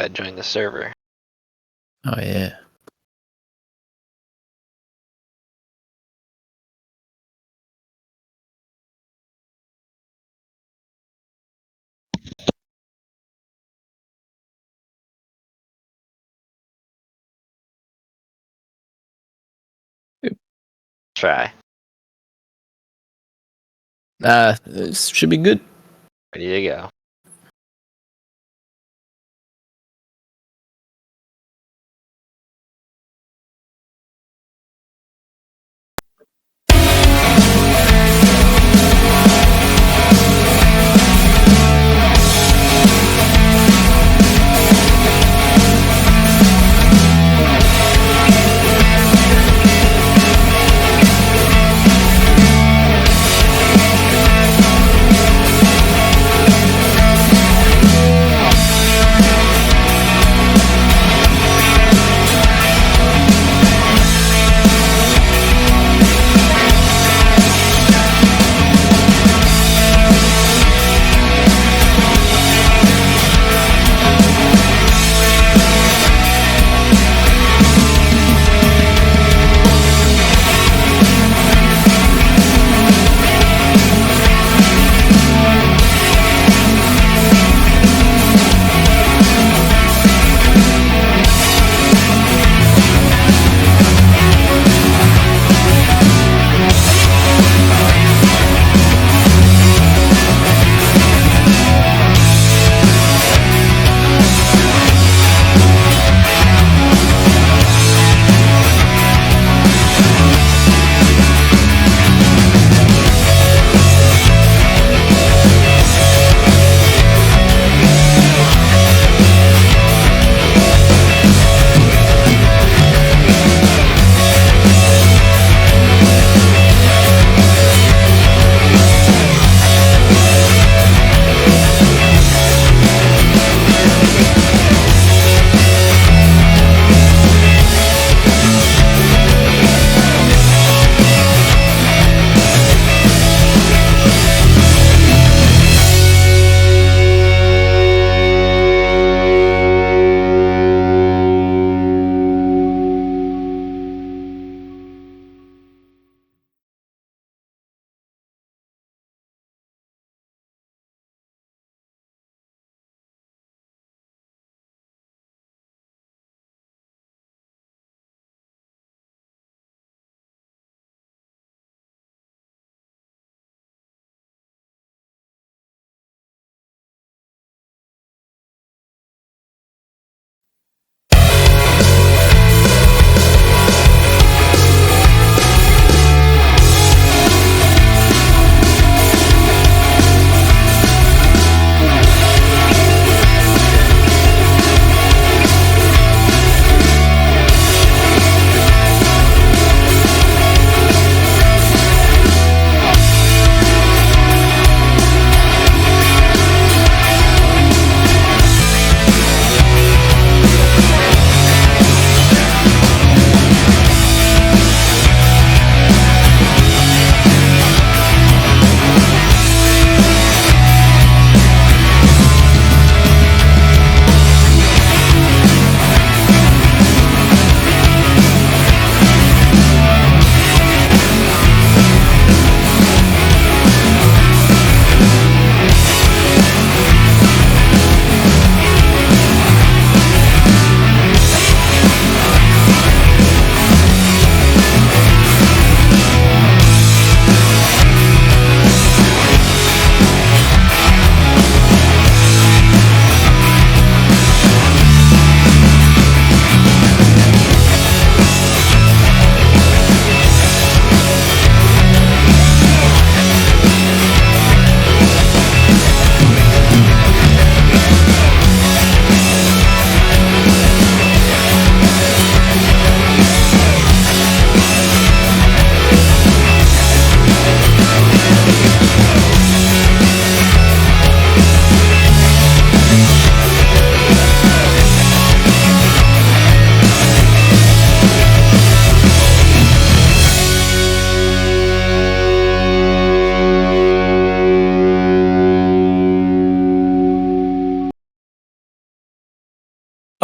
gotta join the server. Oh yeah. Try. This should be good. Ready to go.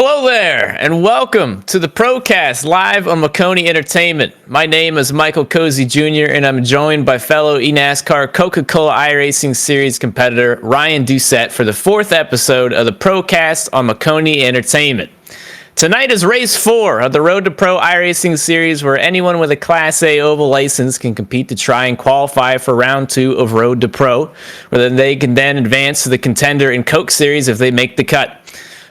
Hello there, and welcome to the Procast live on Maconi Entertainment. My name is Michael Cozy Jr., and I'm joined by fellow eNASCAR Coca-Cola iRacing Series competitor Ryan Doucette for the fourth episode of the Procast on Maconi Entertainment. Tonight is race 4 of the Road to Pro iRacing Series, where anyone with a Class A oval license can compete to try and qualify for round 2 of Road to Pro, where they can then advance to the Contender and Coke Series if they make the cut.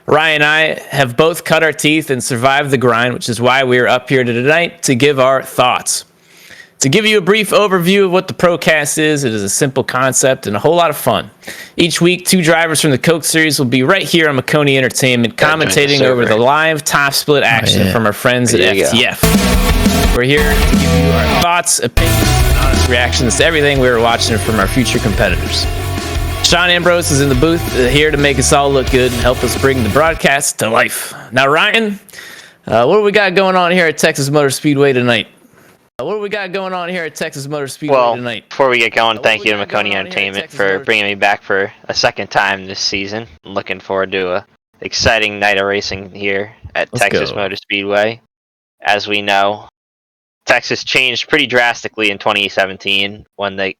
Ryan and I have both cut our teeth and survived the grind, which is why we're up here tonight to give our thoughts. To give you a brief overview of what the Procast is, it is a simple concept and a whole lot of fun. Each week, 2 drivers from the Coke Series will be right here on Maconi Entertainment commentating over the live top split action from our friends at FTF. We're here to give you our thoughts, opinions, and honest reactions to everything we were watching from our future competitors. Sean Ambrose is in the booth here to make us all look good and help us bring the broadcast to life. Now, Ryan, what do we got going on here at Texas Motor Speedway tonight? Before we get going, thank you to Maconi Entertainment for bringing me back for a second time this season. I'm looking forward to a exciting night of racing here at Texas Motor Speedway. As we know, Texas changed pretty drastically in 2017 when they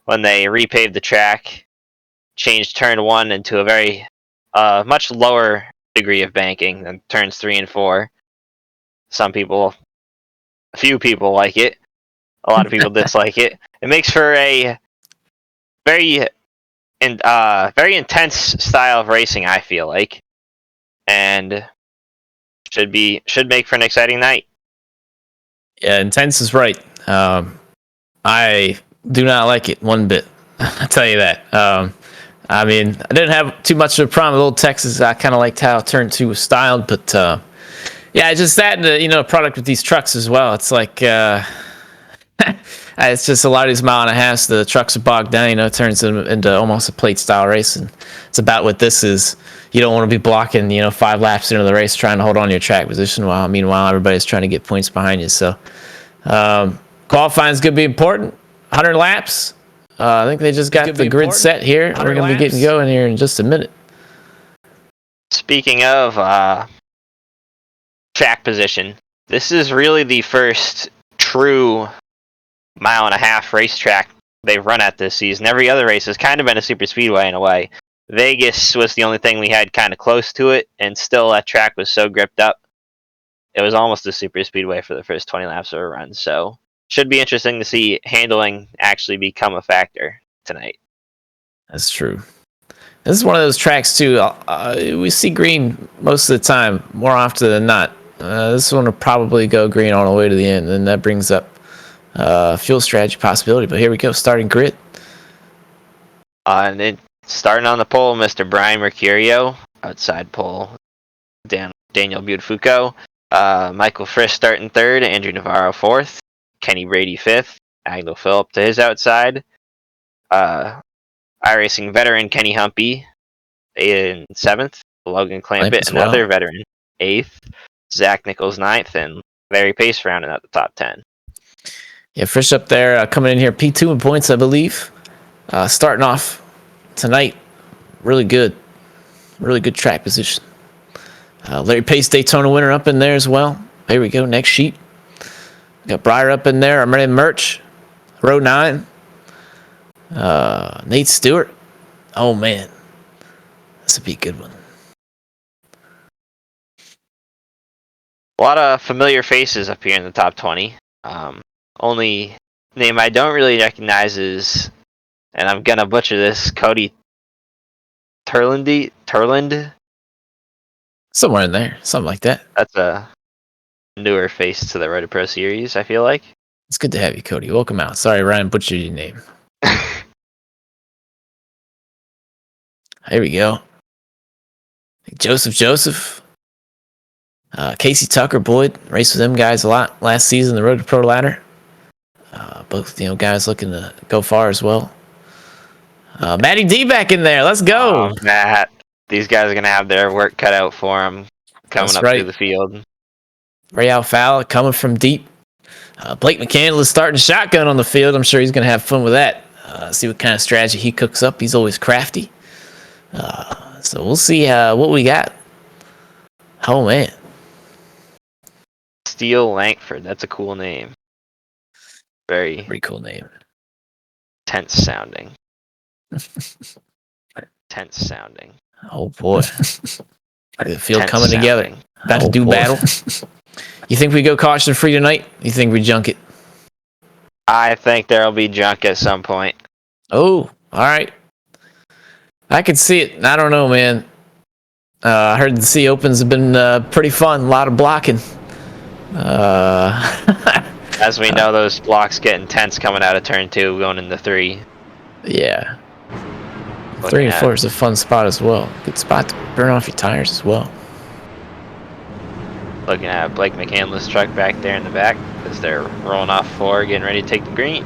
repaved the track. Changed turn 1 into a very much lower degree of banking than turns 3 and 4. A few people like it. A lot of people dislike it. It makes for a very intense style of racing, I feel like, and should make for an exciting night. Yeah, intense is right. I do not like it one bit. I'll tell you that. I mean, I didn't have too much of a problem with Old Texas. I kind of liked how turn 2 was styled, but yeah, just that and a product with these trucks as well. It's like it's just a lot of these mile and a halves. The trucks are bogged down. It turns into almost a plate style race, and it's about what this is. You don't want to be blocking 5 laps into the race trying to hold on to your track position while meanwhile everybody's trying to get points behind you. So qualifying is going to be important. 100 laps. I think they just got the grid set here. We're going to be getting going here in just a minute. Speaking of track position, this is really the first true mile and a half racetrack they've run at this season. Every other race has kind of been a super speedway in a way. Vegas was the only thing we had kind of close to it, and still that track was so gripped up. It was almost a super speedway for the first 20 laps of a run, so should be interesting to see handling actually become a factor tonight. That's true. This is one of those tracks, too. We see green most of the time, more often than not. This one will probably go green all the way to the end, and that brings up fuel strategy possibility. But here we go, starting grid. And then starting on the pole, Mr. Brian Mercurio. Outside pole, Daniel Buttafuoco. Michael Frisch starting 3rd, Andrew Navarro 4th. Kenny Brady 5th, Agno Phillip to his outside. iRacing veteran Kenny Humpy in 7th. Logan Clampett, another veteran, 8th. Zach Nichols 9th, and Larry Pace rounding out the top 10. Yeah, Frisch up there coming in here P2 in points, I believe. Starting off tonight, really good track position. Larry Pace, Daytona winner, up in there as well. Here we go, next sheet. Got Breyer up in there. I'm ready to merch. Row 9. Nate Stewart. Oh, man. This would be a good one. A lot of familiar faces up here in the top 20. Only name I don't really recognize is, and I'm going to butcher this, Cody Turland? Somewhere in there. Something like that. That's a newer face to the Road to Pro series, I feel like. It's good to have you, Cody. Welcome out. Sorry, Ryan butchered your name. Here we go. Joseph. Casey Tucker, Boyd. Raced with them guys a lot last season, the Road to Pro ladder. Both, guys looking to go far as well. Matty D back in there. Let's go. Matt. These guys are going to have their work cut out for them coming up through the field. Ray Alfala coming from deep. Blake McCandless is starting shotgun on the field. I'm sure he's going to have fun with that. See what kind of strategy he cooks up. He's always crafty. So we'll see what we got. Oh, man. Steel Langford. That's a cool name. Very Pretty cool name. tense sounding. Tense sounding. Oh, boy. The field Tense coming together. sounding. About to do battle. You think we go caution free tonight? You think we junk it? I think there'll be junk at some point. Oh, all right. I could see it. I don't know, man. I heard the C Opens have been pretty fun. A lot of blocking. As we know, those blocks get intense coming out of turn 2, going into 3. Yeah. Looking 3 and at- 4 is a fun spot as well. Good spot to burn off your tires as well. Looking at Blake McCandless' truck back there in the back as they're rolling off 4, getting ready to take the green.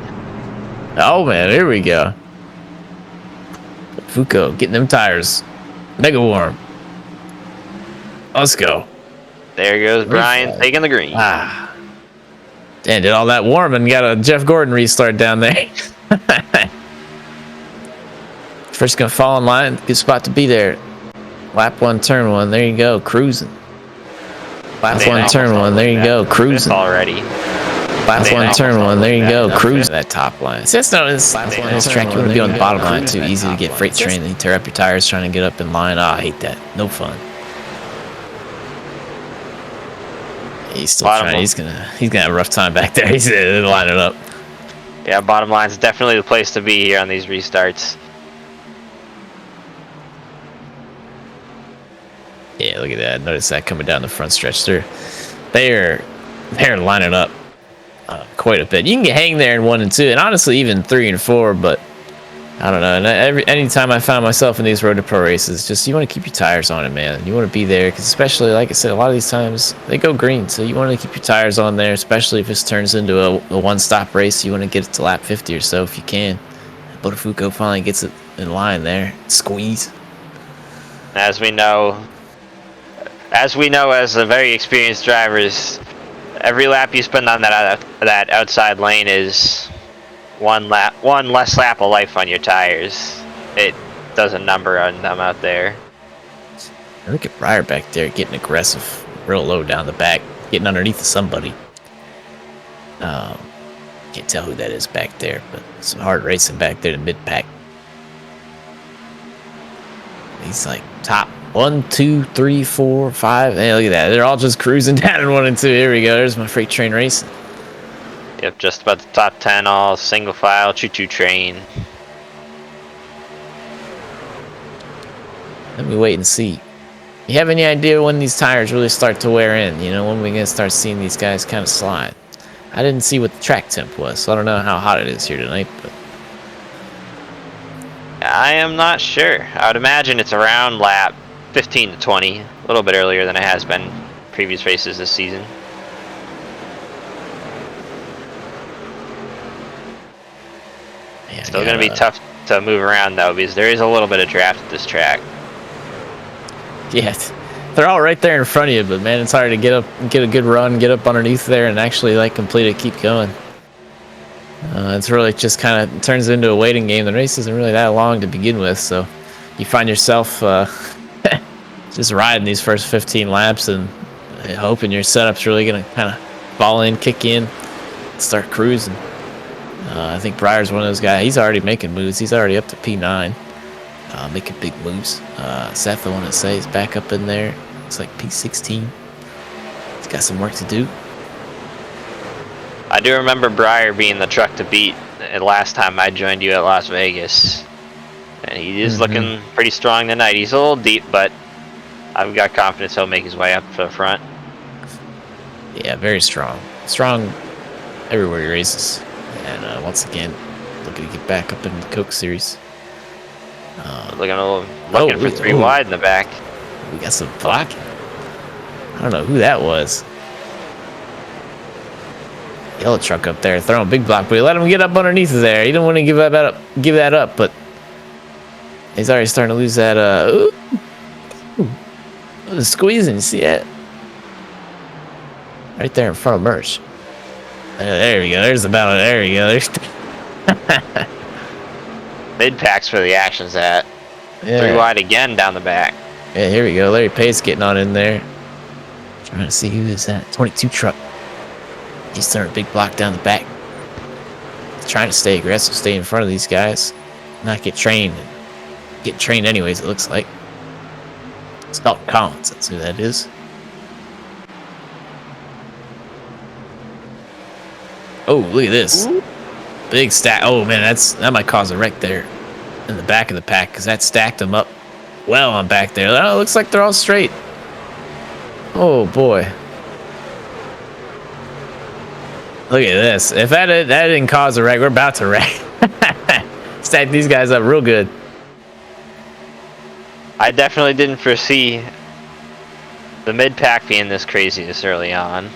Oh, man. Here we go. Fuko getting them tires. Mega warm. Let's go. There goes Brian taking the green. Ah. Damn, did all that warm and got a Jeff Gordon restart down there. First gonna fall in line. Good spot to be there. Lap 1, turn 1. There you go. Cruising. Lap 1, turn 1. There you go. Cruising. Already. Lap 1, turn 1. There you go. Cruising. That top line. See, that's not this track. You want to be on the bottom line too. Easy to get freight train. Then you tear up your tires trying to get up in line. Oh, I hate that. No fun. He's still trying. He's gonna have a rough time back there. He's lining up. Yeah, bottom line's definitely the place to be here on these restarts. Yeah, look at that. Notice that coming down the front stretch. They're lining up quite a bit. You can hang there in 1 and 2, and honestly even 3 and 4. But I don't know. And anytime I found myself in these Road to Pro races, just you want to keep your tires on it, man. You want to be there because, especially like I said, a lot of these times they go green, so you want to keep your tires on there. Especially if this turns into a one-stop race, you want to get it to lap 50 or so if you can. Botafuco finally gets it in line there. Squeeze. As we know, as the very experienced drivers, every lap you spend on that outside lane is one less lap of life on your tires. It does a number on them out there. Look at Breyer back there getting aggressive, real low down the back, getting underneath of somebody. Can't tell who that is back there, but some hard racing back there to mid-pack. He's like top 1, 2, 3, 4, 5. Hey, look at that. They're all just cruising down in 1 and 2. Here we go. There's my freight train racing. Yep, just about the top 10, all single file, choo-choo train. Let me wait and see. You have any idea when these tires really start to wear in? You know, when we're going to start seeing these guys kind of slide? I didn't see what the track temp was, so I don't know how hot it is here tonight. But I am not sure. I would imagine it's around lap 15 to 20, a little bit earlier than it has been previous races this season. Man, Still going to be tough to move around though, because there is a little bit of draft at this track. Yeah, they're all right there in front of you, but man, it's hard to get up, get a good run, get up underneath there, and actually like complete it, keep going. It's really just kind of turns into a waiting game. The race isn't really that long to begin with, so you find yourself just riding these first 15 laps and hoping your setup's really going to kind of fall in, kick in, start cruising. I think Breyer's one of those guys. He's already making moves. He's already up to P9, making big moves. Seth, I want to say, is back up in there. Looks like P16. He's got some work to do. I do remember Breyer being the truck to beat last time I joined you at Las Vegas. And he is looking pretty strong tonight. He's a little deep, but I've got confidence he'll make his way up to the front. Yeah, very strong. Strong everywhere he races. And once again, looking to get back up in the Coke Series. Looking for 3 wide in the back. We got some blocking. I don't know who that was. Yellow truck up there throwing a big block, but he let him get up underneath of there. He didn't want to give that up, but he's already starting to lose that. Squeezing, you see that? Right there in front of Merch. There we go. There's the battle. There we go. There's mid packs for the actions at 3 wide again down the back. Yeah, here we go. Larry Pace getting on in there. Trying to see who is that. 22 truck. He's throwing a big block down the back. He's trying to stay aggressive, stay in front of these guys, not get trained. Get trained anyways, it looks like. It's Dalton Collins, that's who that is. Oh, look at this. Big stack. Oh, man, that might cause a wreck there in the back of the pack because that stacked them up well on back there. Oh, it looks like they're all straight. Oh, boy. Look at this. If that didn't cause a wreck, we're about to wreck. Stack these guys up real good. I definitely didn't foresee the mid-pack being this crazy this early on.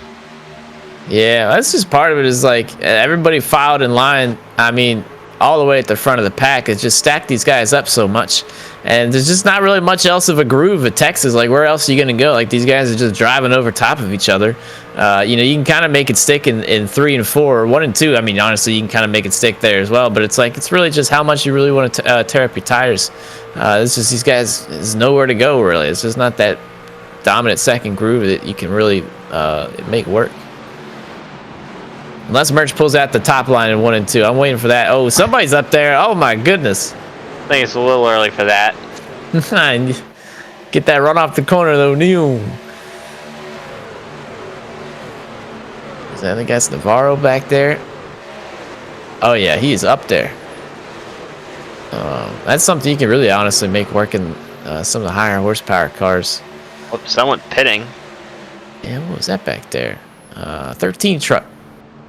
Yeah, that's just part of it is like everybody filed in line. I mean, all the way at the front of the pack. It's just stacked these guys up so much. And there's just not really much else of a groove at Texas. Like, where else are you going to go? Like, these guys are just driving over top of each other. You know, you can kind of make it stick in 3 and 4, or 1 and 2. I mean, honestly, you can kind of make it stick there as well. But it's like, it's really just how much you really want to tear up your tires. It's just these guys, there's nowhere to go, really. It's just not that dominant second groove that you can really make work. Unless Merch pulls out the top line in 1 and 2. I'm waiting for that. Oh, somebody's up there. Oh, my goodness. I think it's a little early for that. Get that run off the corner, though. New. I think that's Navarro back there. Oh, yeah, he is up there. That's something you can really honestly make work in some of the higher horsepower cars. Oh, someone pitting. Yeah, what was that back there? 13 truck.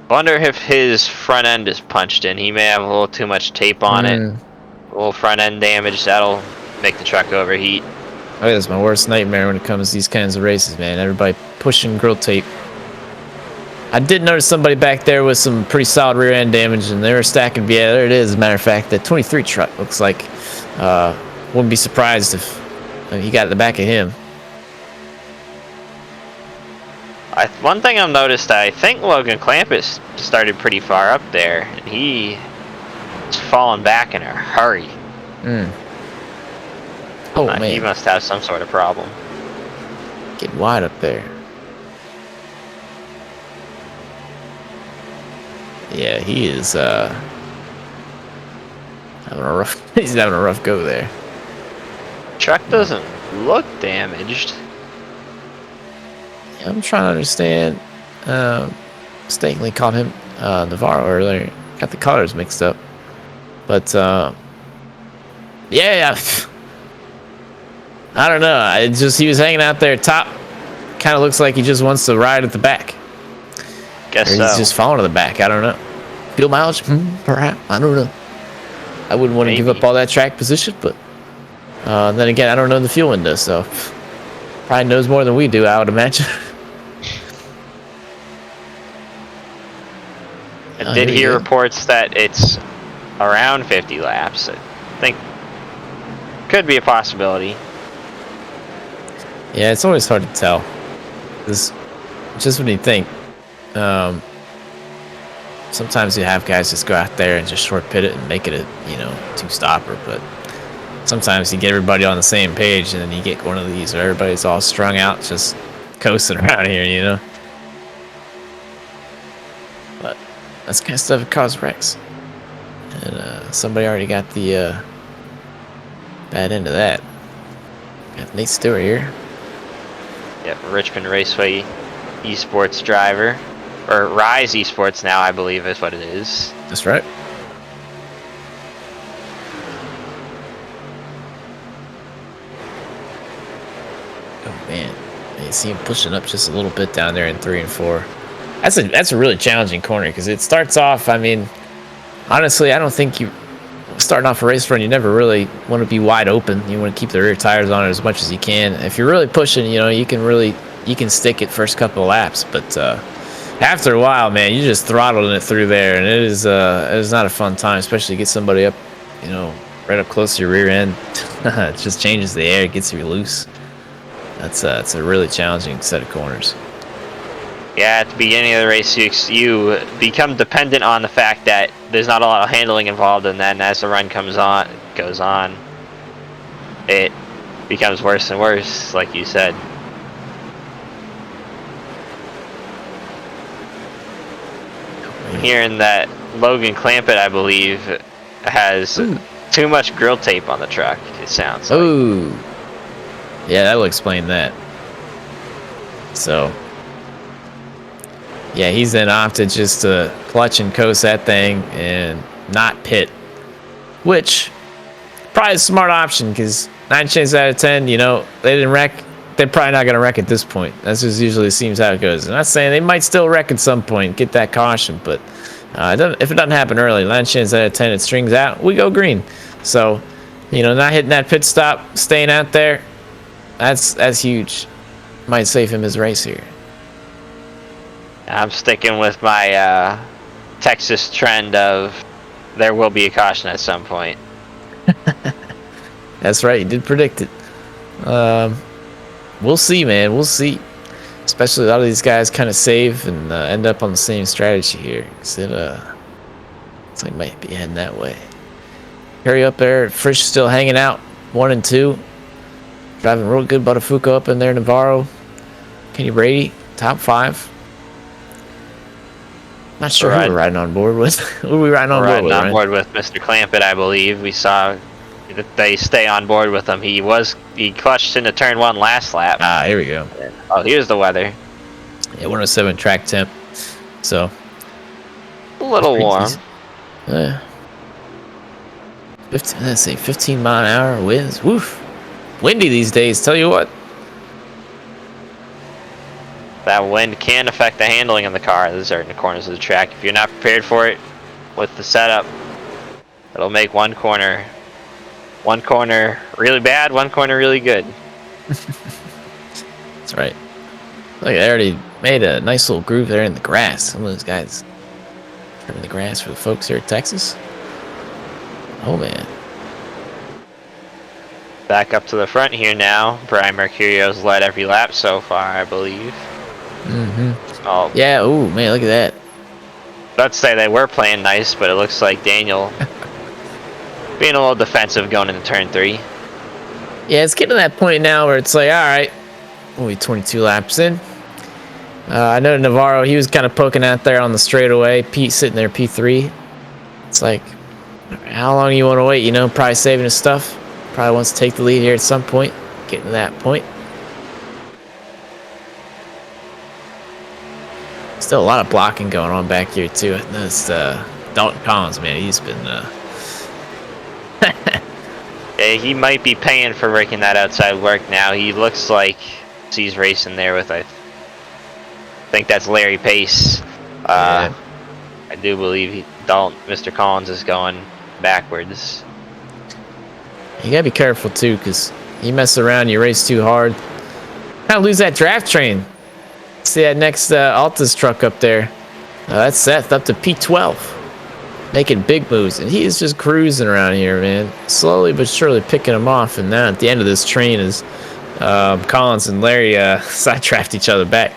Wonder if his front end is punched in. He may have a little too much tape on it. A little front end damage. That'll make the truck overheat. Oh, that's my worst nightmare when it comes to these kinds of races, man. Everybody pushing grill tape. I did notice somebody back there with some pretty solid rear end damage, and they were stacking. Yeah, there it is. As a matter of fact, that 23 truck looks like. Wouldn't be surprised if he got at the back of him. One thing I've noticed, I think Logan Clampus started pretty far up there, and he's fallen back in a hurry. Oh, man. He must have some sort of problem. Getting wide up there. Yeah, he is having a rough. He's having a rough go there. Truck doesn't look damaged. Yeah, I'm trying to understand. Mistakenly called him Navarro earlier. Got the colors mixed up. But yeah. I don't know. It just he was hanging out there top. Kind of looks like he just wants to ride at the back. Guess or he's just falling to the back. I don't know. Fuel mileage? Perhaps. I don't know. I wouldn't want to give up all that track position, but then again, I don't know the fuel window, so probably knows more than we do, I would imagine. I did hear reports that it's around 50 laps. I think could be a possibility. Yeah, it's always hard to tell. Just when you think. Sometimes you have guys just go out there and just short pit it and make it a two-stopper, but sometimes you get everybody on the same page and then you get one of these where everybody's all strung out just coasting around here, But that's the kind of stuff that causes wrecks. And somebody already got the bad end of that. Got Nate Stewart here. Yep, Richmond Raceway esports driver. Or Rise Esports now, I believe is what it is. That's right. Oh man, you see him pushing up just a little bit down there in 3 and 4. That's a really challenging corner because it starts off. I mean, honestly, I don't think you starting off a race run. You never really want to be wide open. You want to keep the rear tires on it as much as you can. If you're really pushing, you can stick it first couple of laps, but. After a while, man, you're just throttling it through there, and it is not a fun time, especially to get somebody up, right up close to your rear end. It just changes the air, gets you loose. It's a really challenging set of corners. Yeah, at the beginning of the race, you become dependent on the fact that there's not a lot of handling involved, and then as the run goes on, it becomes worse and worse, like you said. hearing that Logan Clampett, I believe, has too much grill tape on the truck, it sounds like. Ooh. Yeah, that'll explain that. So, yeah, he's then opted just to clutch and coast that thing and not pit, which probably is a smart option because 9 chances out of 10, they didn't wreck. They're probably not going to wreck at this point. That's just usually seems how it goes. I'm not saying they might still wreck at some point, get that caution, but if it doesn't happen early, 9 chances out of 10, it strings out, we go green. So, not hitting that pit stop, staying out there, that's huge. Might save him his race here. I'm sticking with my Texas trend of there will be a caution at some point. That's right, you did predict it. We'll see, man. We'll see. Especially a lot of these guys kind of save and end up on the same strategy here. It's like might be heading that way. Hurry up there. Frisch still hanging out. 1 and 2. Driving real good. Buttafuoco up in there. Navarro. Kenny Brady. Top 5. Not sure who we're riding on board with. Who are we riding on board with? Riding on board with Mr. Clampett, I believe. We saw that they stay on board with him. He clutched into turn 1 last lap. Here we go. Oh, here's the weather. Yeah, 107 track temp. So a little warm. Yeah. 15 mile an hour winds. Woof. Windy these days, tell you what. That wind can affect the handling of the car in certain corners of the track. If you're not prepared for it with the setup, it'll make one corner really bad, one corner really good. That's right. Look, they already made a nice little groove there in the grass. Some of those guys trimming the grass for the folks here at Texas. Oh, man. Back up to the front here now. Brian Mercurio's led every lap so far, I believe. Oh. Yeah, ooh, man, look at that. Let's say they were playing nice, but it looks like Daniel being a little defensive going into turn 3. Yeah, it's getting to that point now where it's like, all right, only 22 laps in. I know Navarro, he was kind of poking out there on the straightaway. Pete sitting there, P3. It's like, how long do you want to wait? Probably saving his stuff. Probably wants to take the lead here at some point. Getting to that point. Still a lot of blocking going on back here, too. I noticed Dalton Collins, man, he's been... Yeah, he might be paying for making that outside work now. He looks like he's racing there with, I think that's Larry Pace. Yeah. I do believe Mr. Collins is going backwards. You gotta be careful, too, because you mess around, you race too hard. Kind of lose that draft train. See that next Alta's truck up there. That's Seth up to P12. Making big moves, and he is just cruising around here, man. Slowly but surely picking him off, and now at the end of this train is Collins and Larry sidetracked each other back.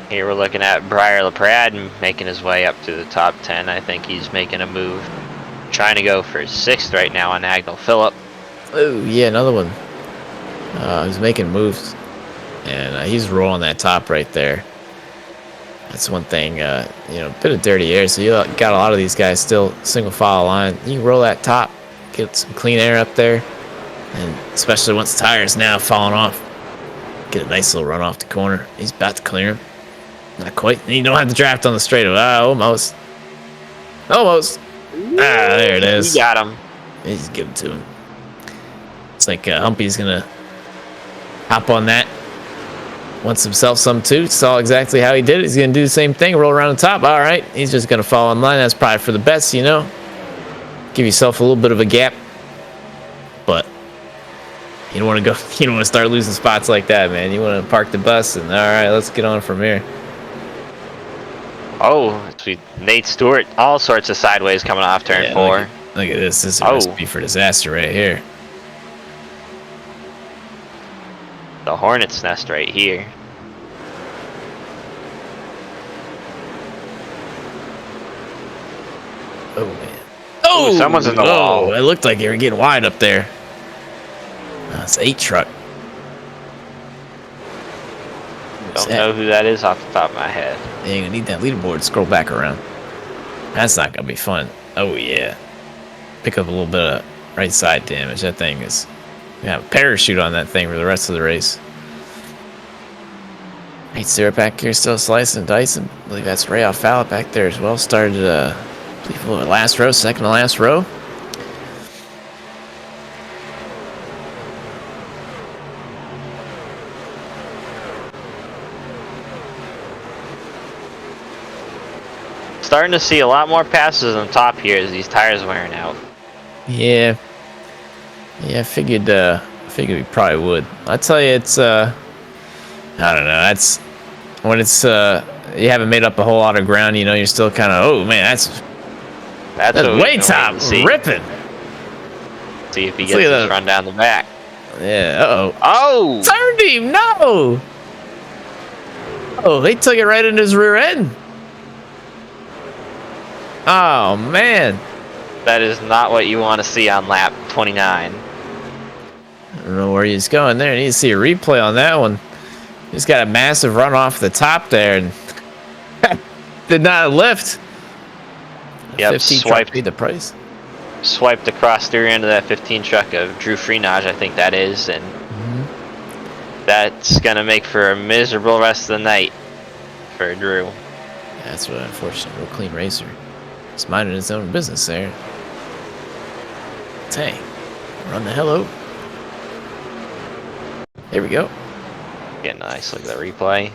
Here we're looking at Briar LaPrade making his way up to the top 10. I think he's making a move. Trying to go for 6th right now on Agnell Phillip. Oh, yeah, another one. He's making moves. And he's rolling that top right there. That's one thing, a bit of dirty air. So you got a lot of these guys still single file line. You can roll that top, get some clean air up there. And especially once the tires now falling off, get a nice little run off the corner. He's about to clear him. Not quite. And you don't have to draft on the straightaway. Almost. Almost. There it is. You got him. He's giving it to him. It's like Humpy's going to hop on that. Wants himself some too. Saw exactly how he did it. He's going to do the same thing. Roll around the top. All right. He's just going to fall in line. That's probably for the best, Give yourself a little bit of a gap. But you don't want to go. You don't want to start losing spots like that, man. You want to park the bus and all right, let's get on from here. Oh, sweet. Nate Stewart. All sorts of sideways coming off turn 4. Look at this. This is a recipe for disaster right here. The Hornet's Nest right here. Oh, man. Oh, someone's in the wall. It looked like they were getting wide up there. It's 8 truck. Don't know who that is off the top of my head. Yeah, you're gonna need that leaderboard to scroll back around. That's not gonna be fun. Oh yeah. Pick up a little bit of right side damage. That thing is... You have a parachute on that thing for the rest of the race. 8-0 back here, still slicing and dicing. I believe that's Ray Alfala back there as well. Started, I believe, last row, second to last row. Starting to see a lot more passes on top here as these tires are wearing out. Yeah. Yeah, I figured we probably would. I tell you, it's I don't know. That's when it's you haven't made up a whole lot of ground. You know, you're still kind of, oh man, that's way top ripping. See if he gets this run down the back. Yeah. Oh! Turned him. No. Oh, they took it right in his rear end. Oh man. That is not what you want to see on lap 29. I don't know where he's going there. I need to see a replay on that one. He's got a massive run off the top there and did not lift. Yep, swiped the price. Swiped across the rear end of that 15 truck of Drew Freenage, I think that is, and that's gonna make for a miserable rest of the night for Drew. Yeah, that's what unfortunate. Real clean racer. He's minding his own business there. Hey, run the hell out. There we go. Get a nice look at that replay.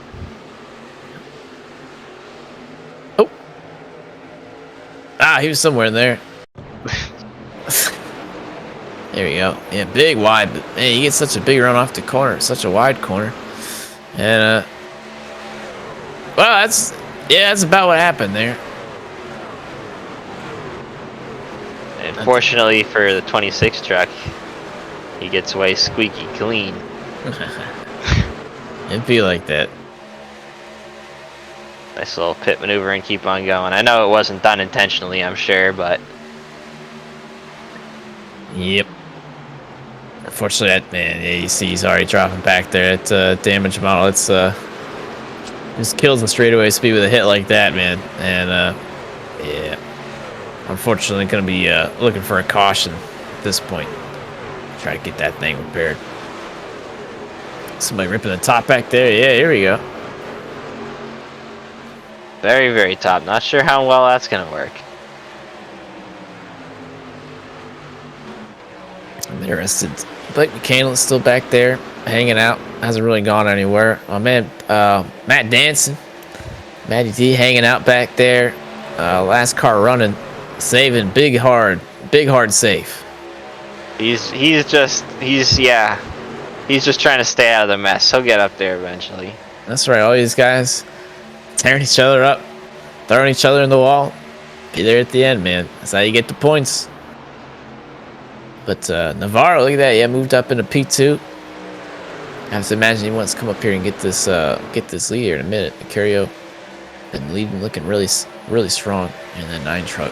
Oh. Ah, he was somewhere in there. There we go. Yeah, big wide. But man, he gets such a big run off the corner. Such a wide corner. And, well, that's about what happened there. Unfortunately for the 26 truck, he gets away squeaky clean. It'd be like that. Nice little pit maneuver and keep on going. I know it wasn't done intentionally, I'm sure, but... Yep. Unfortunately, that man, yeah, you see he's already dropping back there. It's a damage model. It's just kills the straightaway speed with a hit like that, man. And yeah, unfortunately, gonna be looking for a caution at this point. Try to get that thing repaired. Somebody ripping the top back there. Yeah, here we go. Very, very top. Not sure how well that's gonna work. I'm interested. Blake McCandless still back there, hanging out. Hasn't really gone anywhere. Oh man, Matt Danson, Matty D hanging out back there. Last car running, saving big hard safe. He's just trying to stay out of the mess. He'll get up there eventually. That's right. All these guys tearing each other up, throwing each other in the wall. Be there at the end, man. That's how you get the points. But Navarro, look at that. Yeah, moved up into P2. I have to imagine he wants to come up here and get this lead here in a minute. Macario been leading, looking really strong in that 9 truck.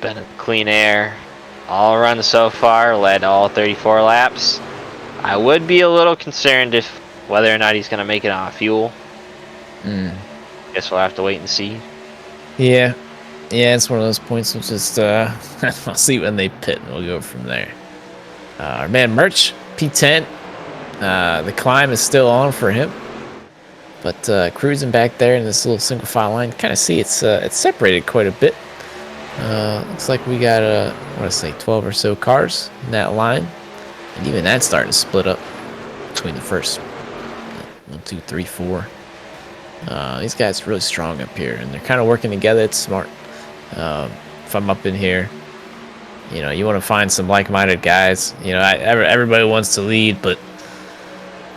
Been a clean air all run so far, led all 34 laps. I would be a little concerned if whether or not he's going to make it on fuel. Guess we'll have to wait and see. Yeah, it's one of those points. We'll just I'll see when they pit, and we'll go from there. Our man Merch, P10. The climb is still on for him, but cruising back there in this little single file line. Kind of see it's separated quite a bit. Looks like we got I want to say 12 or so cars in that line, and even that's starting to split up between the first 1, 2, 3, 4. These guys are really strong up here, and they're kind of working together. It's smart. If I'm up in here, you know, you want to find some like-minded guys. You know, everybody wants to lead, but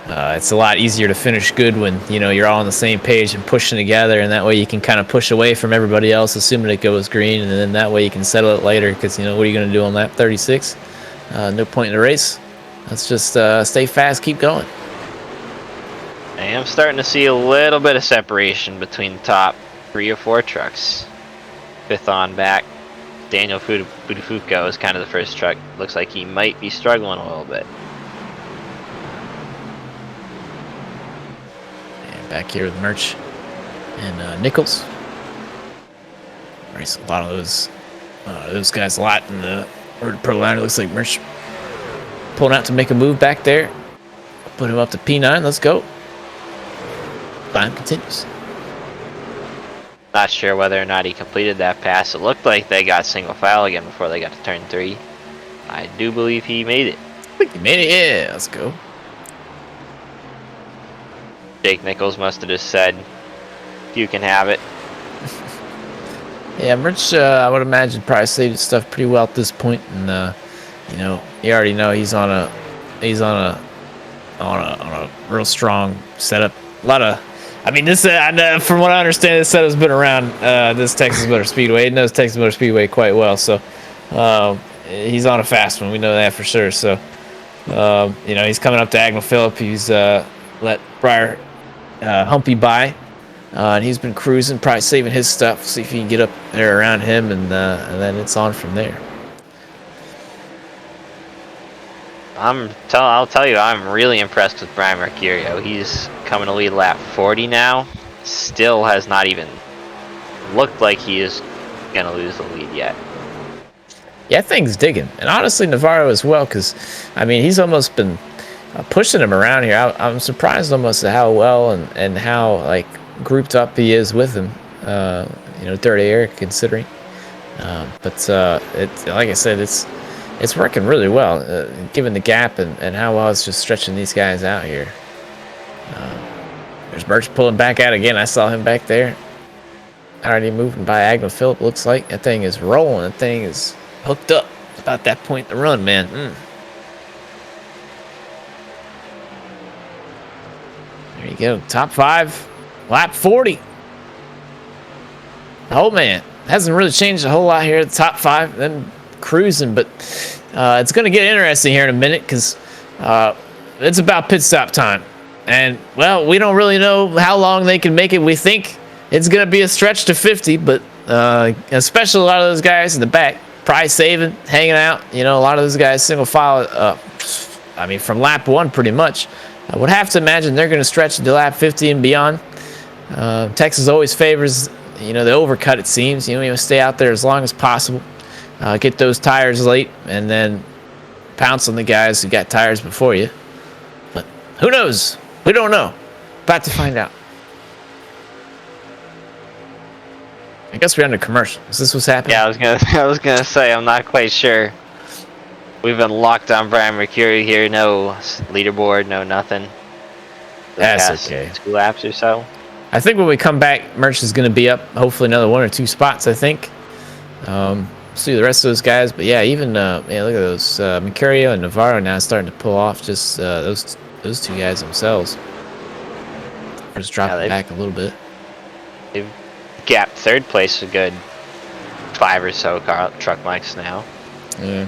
it's a lot easier to finish good when, you know, you're all on the same page and pushing together, and that way you can kind of push away from everybody else, assuming it goes green, and then that way you can settle it later, because, you know, what are you going to do on lap 36? No point in the race. Let's just stay fast, keep going. I am starting to see a little bit of separation between the top 3 or 4 trucks. 5th on back. Daniel Budafuco is kind of the first truck. Looks like he might be struggling a little bit. back here with Merch and Nichols. Race a lot of those guys a lot in the Pro line. It looks like Merch pulling out to make a move back there. Put him up to P9. Let's go. Climb continues. Not sure whether or not he completed that pass. It looked like they got single file again before they got to turn 3. I do believe he made it. I think he made it. Yeah, let's go. Jake Nichols must have just said, "You can have it." Yeah, Merch, I would imagine, probably saved his stuff pretty well at this point, and you know, you already know he's on a real strong setup. A lot of, I mean, this from what I understand, this setup's been around this Texas Motor Speedway. He knows Texas Motor Speedway quite well, so he's on a fast one. We know that for sure. So you know, he's coming up to Agnell Phillip. He's let Briar Humpy by. And he's been cruising, probably saving his stuff. See if he can get up there around him, and then it's on from there. I'll tell you, I'm really impressed with Brian Mercurio. He's coming to lead lap 40 now. Still has not even looked like he is gonna lose the lead yet. Yeah, thing's digging, and honestly, Navarro as well, because I mean, he's almost been pushing him around here. I'm surprised almost at how well and how like grouped up he is with him. You know, dirty Eric considering. But like I said, it's working really well, given the gap and how well it's just stretching these guys out here. There's Birch pulling back out again. I saw him back there. Already moving by Agnell Phillip, looks like. That thing is rolling. That thing is hooked up. It's about that point to run, man. There you go. Top 5, lap 40. Oh, man. Hasn't really changed a whole lot here at the top 5. Then cruising, but it's going to get interesting here in a minute because it's about pit stop time. And, well, we don't really know how long they can make it. We think it's going to be a stretch to 50, but especially a lot of those guys in the back, probably saving, hanging out. You know, a lot of those guys single file, I mean, from lap 1 pretty much. I would have to imagine they're going to stretch to lap 50 and beyond. Texas always favors, you know, the overcut, it seems. You know, you stay out there as long as possible. Get those tires late, and then pounce on the guys who got tires before you. But who knows? We don't know. About to find out. I guess we're under commercial. Is this what's happening? Yeah, I was gonna say I'm not quite sure. We've been locked on Brian Mercury here. No leaderboard, no nothing. That's okay. 2 laps or so. I think when we come back, Merch is going to be up. Hopefully another 1 or 2 spots, I think. See the rest of those guys, but yeah, even yeah, look at those Mercurio and Navarro now starting to pull off. Just those 2 guys themselves. Just dropping back a little bit. They've gapped 3rd place a good 5 or so truck mics now. Yeah.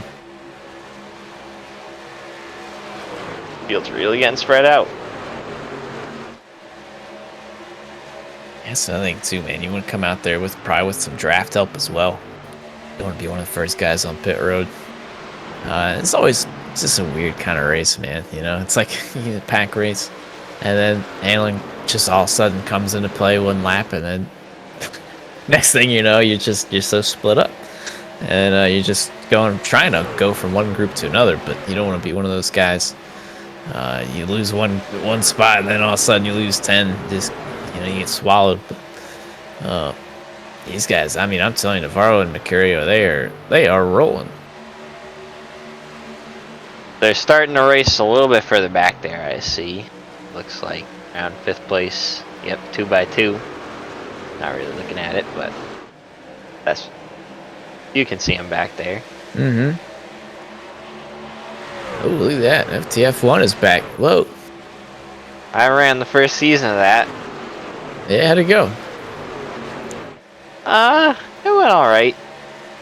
Field's really getting spread out. That's another thing too, man. You want to come out there with probably with some draft help as well. You want to be one of the first guys on pit road. It's just a weird kind of race, man. You know, it's like a pack race, and then handling just all of a sudden comes into play 1 lap, and then next thing you know, you're so split up, and you're just trying to go from one group to another, but you don't want to be one of those guys. You lose one spot, and then all of a sudden you lose 10. Just, you know, you get swallowed. But, these guys, I mean, I'm telling you, Navarro and Mercurio, they are rolling. They're starting to race a little bit further back there, I see. Looks like around 5th place. Yep, 2 by 2. Not really looking at it, but you can see them back there. Mm-hmm. Oh, look at that. FTF1 is back. Whoa. I ran the first season of that. Yeah, how'd it go? It went alright.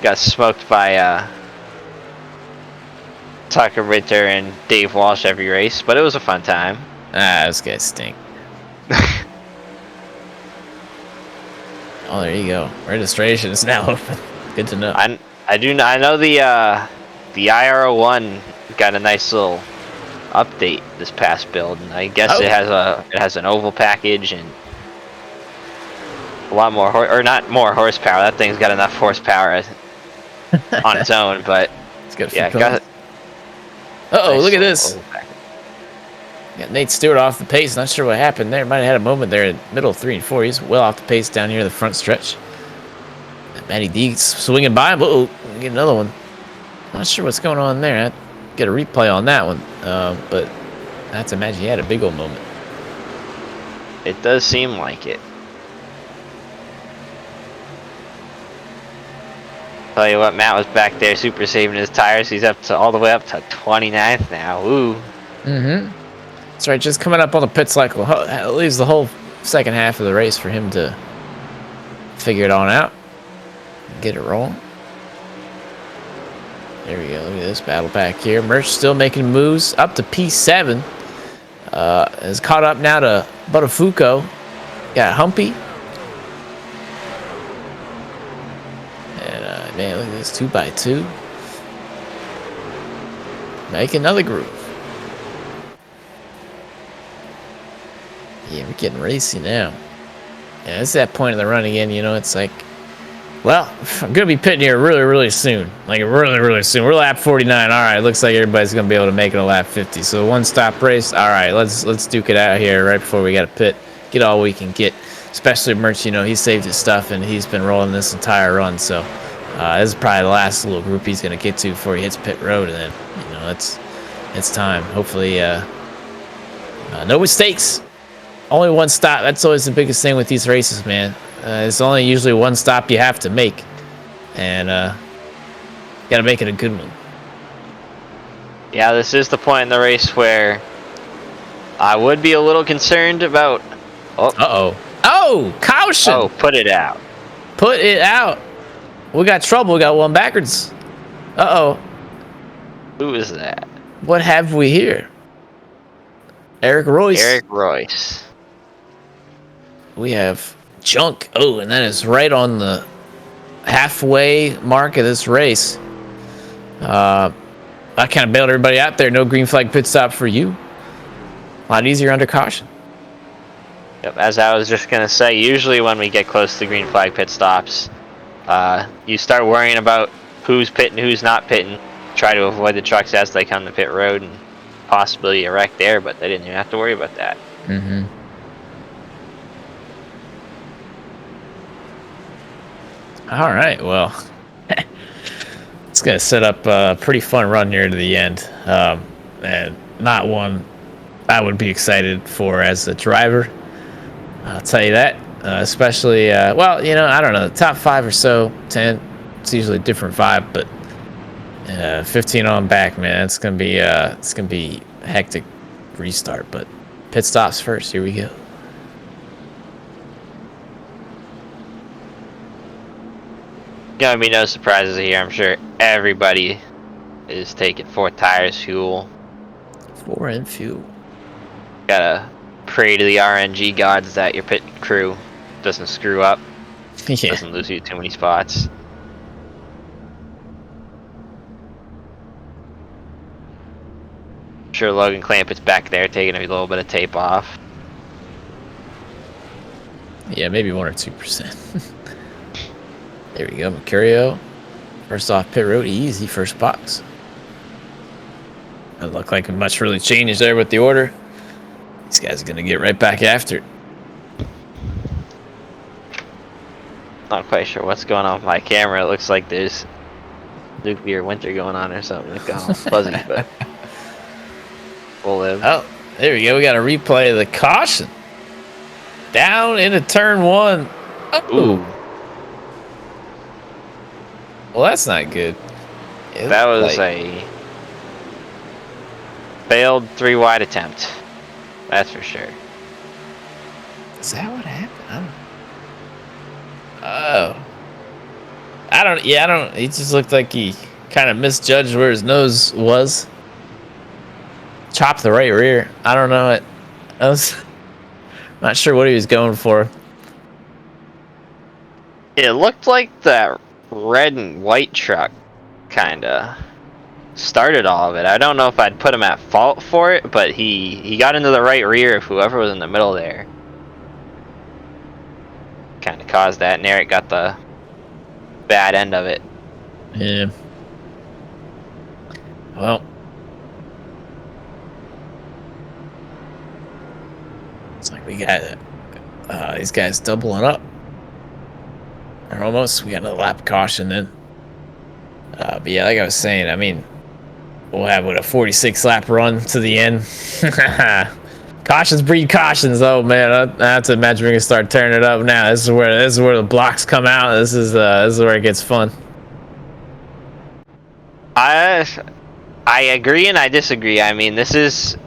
Got smoked by Tucker Ritter and Dave Walsh every race, but it was a fun time. Those guys stink. Oh, there you go. Registration is now open. Good to know. I know the IRO1 got a nice little update this past build, and I guess it has an oval package and a lot more or not more horsepower. That thing's got enough horsepower on its own, but it's got got Uh-oh, look at this. Got Nate Stewart off the pace. Not sure what happened there. Might have had a moment there in the middle of 3 and 4. He's well off the pace down here in the front stretch. Matty D swinging by him. Uh-oh, get another one. Not sure what's going on there. I'd get a replay on that one. But I have to imagine he had a big old moment. It does seem like it. Tell you what, Matt was back there super saving his tires. He's up to all the way up to 29th now. Ooh. Mm-hmm. That's right. Just coming up on the pit cycle. It leaves the whole second half of the race for him to figure it on out. Get it rolling. There we go. Look at this battle back here. Merch still making moves up to P7. Is caught up now to Buttafuoco. Got Humpy. And man, look at this 2x2. Make another groove. Yeah, we're getting racy now. Yeah, it's that point in the run again. You know, it's like, well, I'm gonna be pitting here really, really soon. Like really, really soon. We're lap 49. All right, looks like everybody's gonna be able to make it a lap 50. So one-stop race. All right, let's duke it out here right before we got to pit. Get all we can get. Especially Merch, you know, he saved his stuff and he's been rolling this entire run. So this is probably the last little group he's gonna get to before he hits pit road, and then you know it's time. Hopefully, no mistakes. Only one stop. That's always the biggest thing with these races, man. It's only usually one stop you have to make, and got to make it a good one. Yeah, this is the point in the race where I would be a little concerned about. Oh, caution! Oh, put it out. Put it out. We got trouble. We got one backwards. Who is that? What have we here? Eric Royce. Eric Royce. We have junk. Oh, and that is right on the halfway mark of this race. I kind of bailed everybody out there. No green flag pit stop for you. A lot easier under caution. Yep, as I was just gonna say, usually when we get close to green flag pit stops, you start worrying about who's pitting, who's not pitting. Try to avoid the trucks as they come to pit road and possibly a wreck there, but they didn't even have to worry about that. Mm-hmm. All right, well, it's going to set up a pretty fun run here to the end, and not one I would be excited for as a driver. I'll tell you that, especially, well, you know, I don't know, the top 5 or so, 10, it's usually a different vibe, but 15 on back, man, it's going to be a hectic restart, but pit stops first. Here we go. Gonna be no surprises here. I'm sure everybody is taking 4 tires, fuel. 4 and fuel. Gotta pray to the RNG gods that your pit crew doesn't screw up. Yeah. Doesn't lose you too many spots. I'm sure Logan Clampett's back there taking a little bit of tape off. Yeah, maybe 1 or 2%. There we go, Mercurio. First off pit road, easy first box. Doesn't look like much really changed there with the order. These guys are gonna get right back after it. Not quite sure what's going on with my camera. It looks like there's nuclear winter going on or something. It's gone all fuzzy, but we'll live. Oh, there we go. We got a replay of the caution. Down into turn 1. Oh. Ooh. Well, that's not good. That was a failed 3 wide attempt. That's for sure. Is that what happened? I don't. He just looked like he kind of misjudged where his nose was. Chopped the right rear. I don't know. I was not sure what he was going for. It looked like that red and white truck, kinda. started all of it. I don't know if I'd put him at fault for it, but he got into the right rear of whoever was in the middle there. Kind of caused that, and Eric got the bad end of it. Yeah. Well, it's like we got these guys doubling up. Or almost. We got another lap caution then. But yeah, like I was saying, I mean, we'll have a 46 lap run to the end. Cautions breed cautions. Oh man, I have to imagine we're gonna start turning it up now. This is where the blocks come out. This is where it gets fun. I agree and I disagree. I mean, this is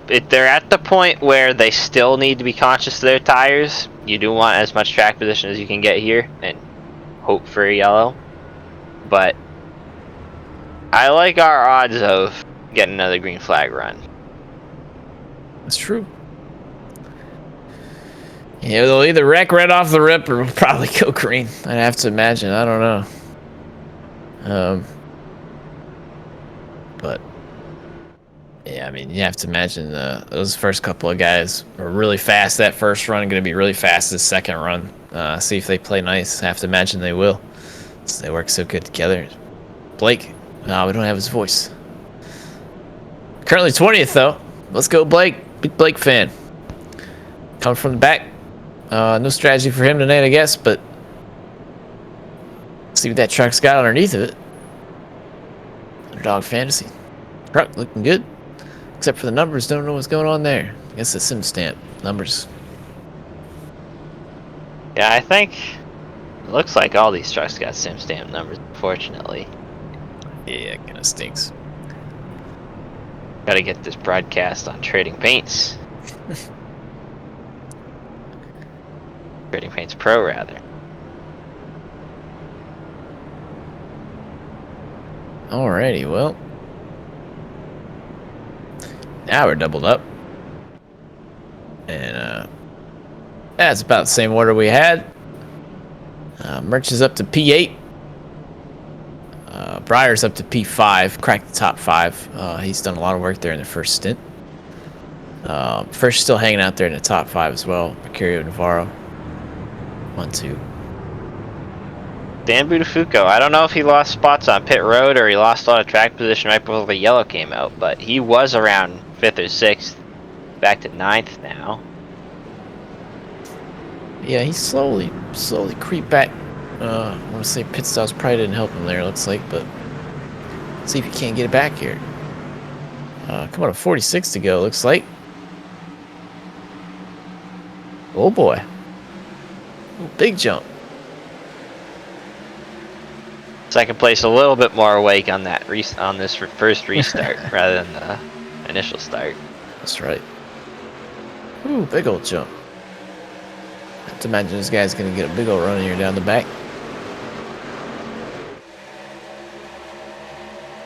they're at the point where they still need to be conscious of their tires. You do want as much track position as you can get here and hope for a yellow. But I like our odds of getting another green flag run. That's true. Yeah, they'll either wreck right off the rip or probably go green. I'd have to imagine. I don't know. But yeah, I mean, you have to imagine those first couple of guys are really fast. That first run going to be really fast. This second run, see if they play nice. I have to imagine they will. So they work so good together. Blake, no, we don't have his voice. Currently 20th though. Let's go, Blake. Big Blake fan. Coming from the back. No strategy for him tonight, I guess, but see what that truck's got underneath of it. Underdog Fantasy. Truck looking good. Except for the numbers, don't know what's going on there. I guess it's sim stamp numbers. Yeah, I think it looks like all these trucks got sim stamp numbers, unfortunately. Yeah, it kind of stinks. Gotta get this broadcast on Trading Paints. Trading Paints Pro, rather. Alrighty, well. Now we're doubled up. And, that's about the same order we had. Merch is up to P8. Breyer's up to P5. Cracked the top 5. He's done a lot of work there in the first stint. First still hanging out there in the top 5 as well. Mercurio Navarro. 1-2. Dan Budafuco, I don't know if he lost spots on pit road or he lost a lot of track position right before the yellow came out, but he was around 5th or 6th, back to 9th now. Yeah, he slowly creeped back. I want to say pit stops probably didn't help him there, it looks like, but let's see if he can't get it back here. Come on, a 46 to go, looks like. Oh boy. Ooh, big jump. Second place a little bit more awake on that on this first restart rather than the initial start. That's right. Ooh, big old jump. I have to imagine this guy's gonna get a big old run here down the back.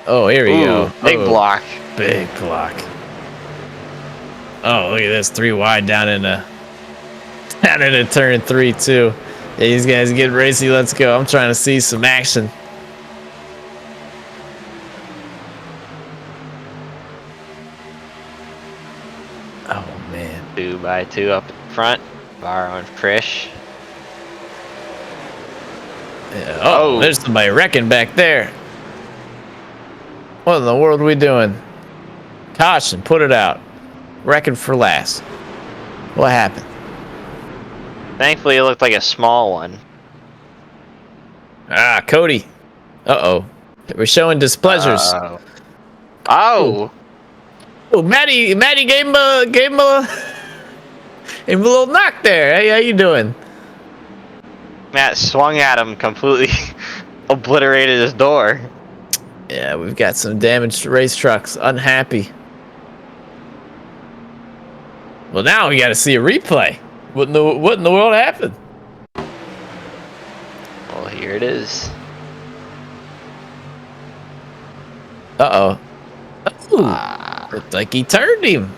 Oh, here we go. Big block. Big block. Oh, look at this. 3 wide down into turn 3 too. Yeah, these guys get racy. Let's go. I'm trying to see some action. Oh man. 2x2 up in front. Barrow and Frisch. Yeah. Oh, there's somebody wrecking back there. What in the world are we doing? Caution, put it out. Wrecking for last. What happened? Thankfully, it looked like a small one. Ah, Cody. Uh-oh. We're showing displeasures. Oh. Oh, Maddie gave him a little knock there. Hey, how you doing? Matt swung at him, completely obliterated his door. Yeah, we've got some damaged race trucks. Unhappy. Well, now we got to see a replay. What in the world happened? Well, here it is. Uh-oh. Looked like he turned him.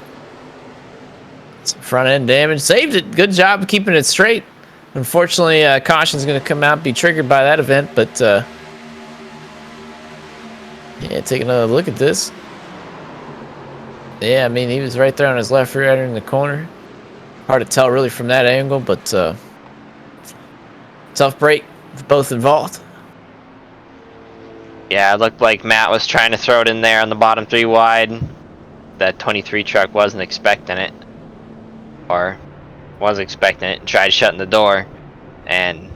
Some front end damage. Saved it. Good job keeping it straight. Unfortunately, caution's going to come out and be triggered by that event, but Yeah, take another look at this. Yeah, I mean, he was right there on his left rear end in the corner. Hard to tell really from that angle, but tough break for both involved. Yeah, it looked like Matt was trying to throw it in there on the bottom 3 wide. That 23 truck wasn't expecting it. Or was expecting it and tried shutting the door. And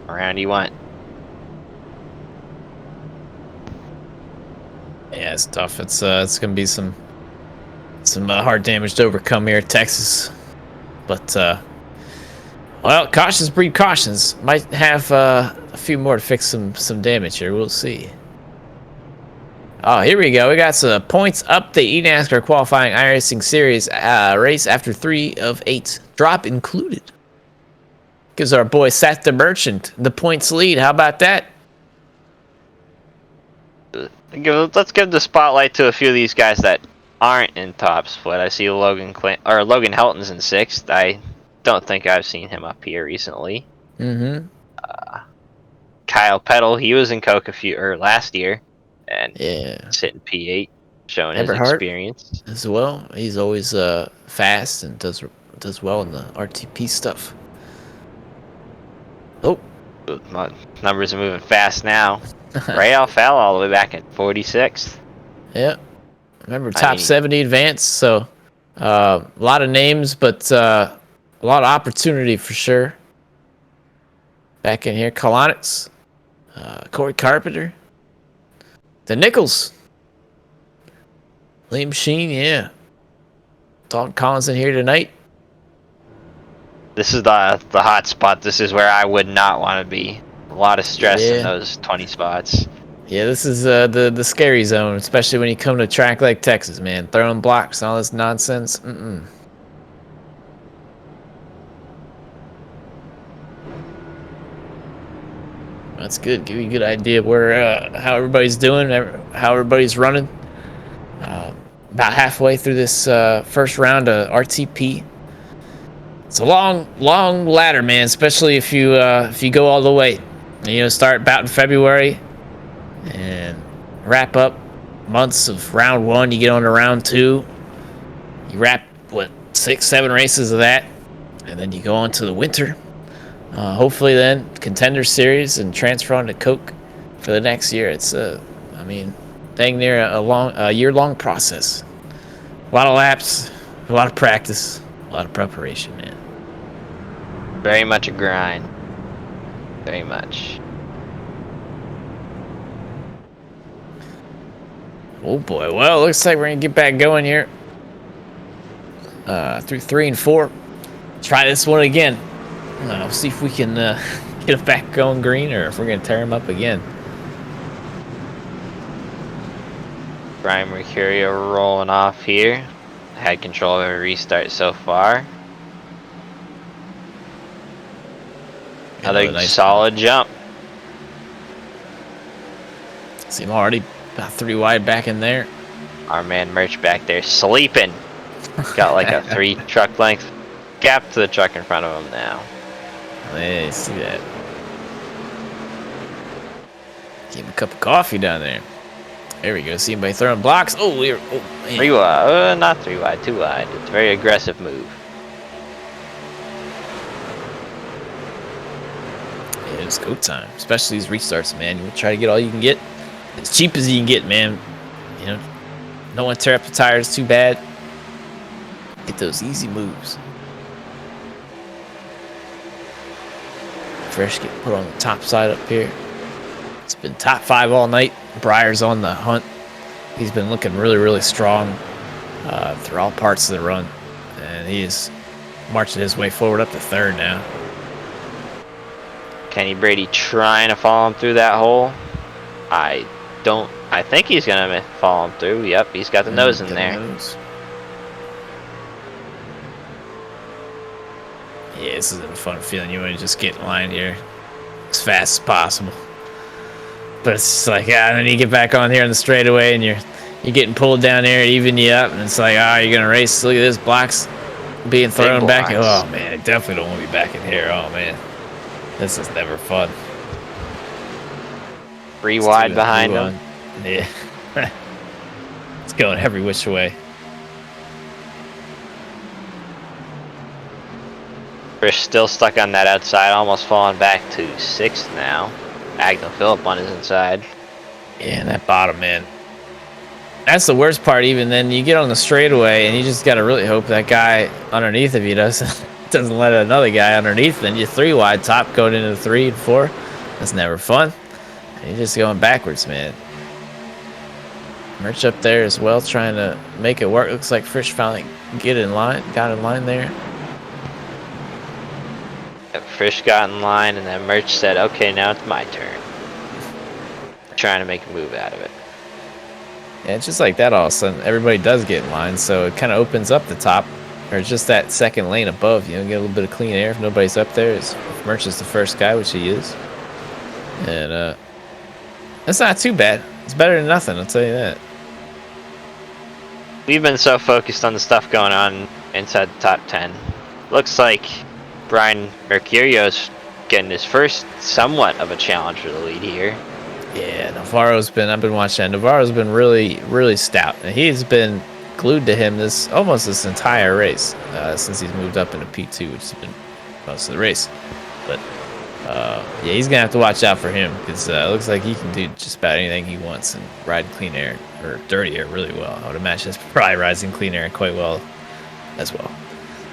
around he went. Yeah, it's tough. It's gonna be some hard damage to overcome here at Texas, but well, cautions breed cautions. Might have a few more to fix some damage here. We'll see. Oh, here we go. We got some points update. eNASCAR qualifying iRacing series race after 3 of 8. Drop included. Gives our boy Seth the Merchant the points lead. How about that? Let's give the spotlight to a few of these guys that aren't in top split. I see Logan Helton's in 6th. I don't think I've seen him up here recently. Mm-hmm. Kyle Peddle, he was in Coke last year, and yeah, sitting P8, showing Eberhard his experience as well. He's always fast and does well in the RTP stuff. Oh, my numbers are moving fast now. Ray fell all the way back at 46th. Yeah, remember top 70 advance. So a lot of names, but a lot of opportunity for sure. Back in here, Kalonitz, Corey Carpenter, the Nichols, Liam Sheen, yeah. Dalton Collins in here tonight. This is the hot spot. This is where I would not want to be. A lot of stress in those 20 spots. Yeah, this is the scary zone, especially when you come to a track like Texas, man. Throwing blocks and all this nonsense. That's good. Give you a good idea of where how everybody's doing, how everybody's running. About halfway through this first round of RTP. It's a long ladder, man. Especially if you go all the way. Start about in February and wrap up months of round 1. You get on to round 2. You wrap 6-7 races of that, and then you go on to the winter. Hopefully then Contender Series and transfer on to Coke for the next year. It's dang near a year-long process. A lot of laps, a lot of practice, a lot of preparation, man. Very much a grind. Very much. Oh boy, well, it looks like we're gonna get back going here. Through 3 and 4. Try this one again. See if we can get it back going green, or if we're gonna tear him up again. Brian Mercurio rolling off here. Had control of every restart so far. Another nice solid jump. See him already about 3 wide back in there. Our man Merch back there sleeping. Got like a 3 truck length gap to the truck in front of him now. Hey, see that. Give him a cup of coffee down there. There we go. See anybody throwing blocks? Oh, man. 3 wide. Not 3 wide, 2 wide. It's a very aggressive move. Yeah, it's go time. Especially these restarts, man. You try to get all you can get. As cheap as you can get, man. Don't want to tear up the tires too bad. Get those easy moves. Fresh get put on the top side up here. It's been top 5 all night. Breyer's on the hunt. He's been looking really, really strong through all parts of the run. And he is marching his way forward up to 3rd now. Kenny Brady trying to follow him through that hole. I think he's going to follow him through. Yep, he's got the nose in there. Yeah, this isn't a fun feeling. You want to just get in line here as fast as possible. But it's just like, and then you get back on here on the straightaway, and you're getting pulled down there, even you up, and it's like, you're gonna race. Look at this, blocks being thrown back. Oh man, I definitely don't want to be back in here. Oh man, this is never fun. 3 wide behind him. Yeah. It's going every which way. We're still stuck on that outside, almost falling back to 6th now. Agno Phillip on his inside. Yeah, and that bottom, man. That's the worst part. Even then, you get on the straightaway, and you just got to really hope that guy underneath of you doesn't let another guy underneath. Then you're 3 wide top going into 3 and 4. That's never fun. And you're just going backwards, man. Merch up there as well, trying to make it work. Looks like Frisch finally got in line there. Frisch got in line, and then Merch said, okay, now it's my turn. Trying to make a move out of it. Yeah, it's just like that all of a sudden. Everybody does get in line, so it kind of opens up the top, or just that second lane above. You know, get a little bit of clean air if nobody's up there. If Merch is the first guy, which he is. And that's not too bad. It's better than nothing, I'll tell you that. We've been so focused on the stuff going on inside the top 10. Looks like Brian Mercurio's getting his first somewhat of a challenge for the lead here. Yeah, I've been watching that. Navarro's been really, really stout. And he's been glued to him almost this entire race since he's moved up into P2, which has been most of the race. But yeah, he's going to have to watch out for him because it looks like he can do just about anything he wants and ride clean air or dirty air really well. I would imagine he's probably riding clean air quite well as well.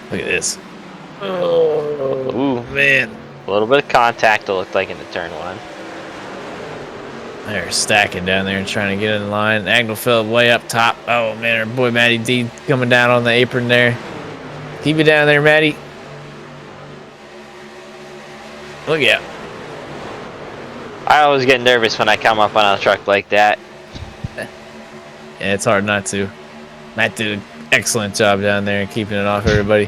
Look at this. Oh, ooh, man. A little bit of contact, it looked like, in the turn 1. They're stacking down there and trying to get in line. Agno Phillip way up top. Oh, man, our boy Matty D coming down on the apron there. Keep it down there, Matty. Look out. I always get nervous when I come up on a truck like that. Yeah, it's hard not to. Matt did an excellent job down there and keeping it off everybody.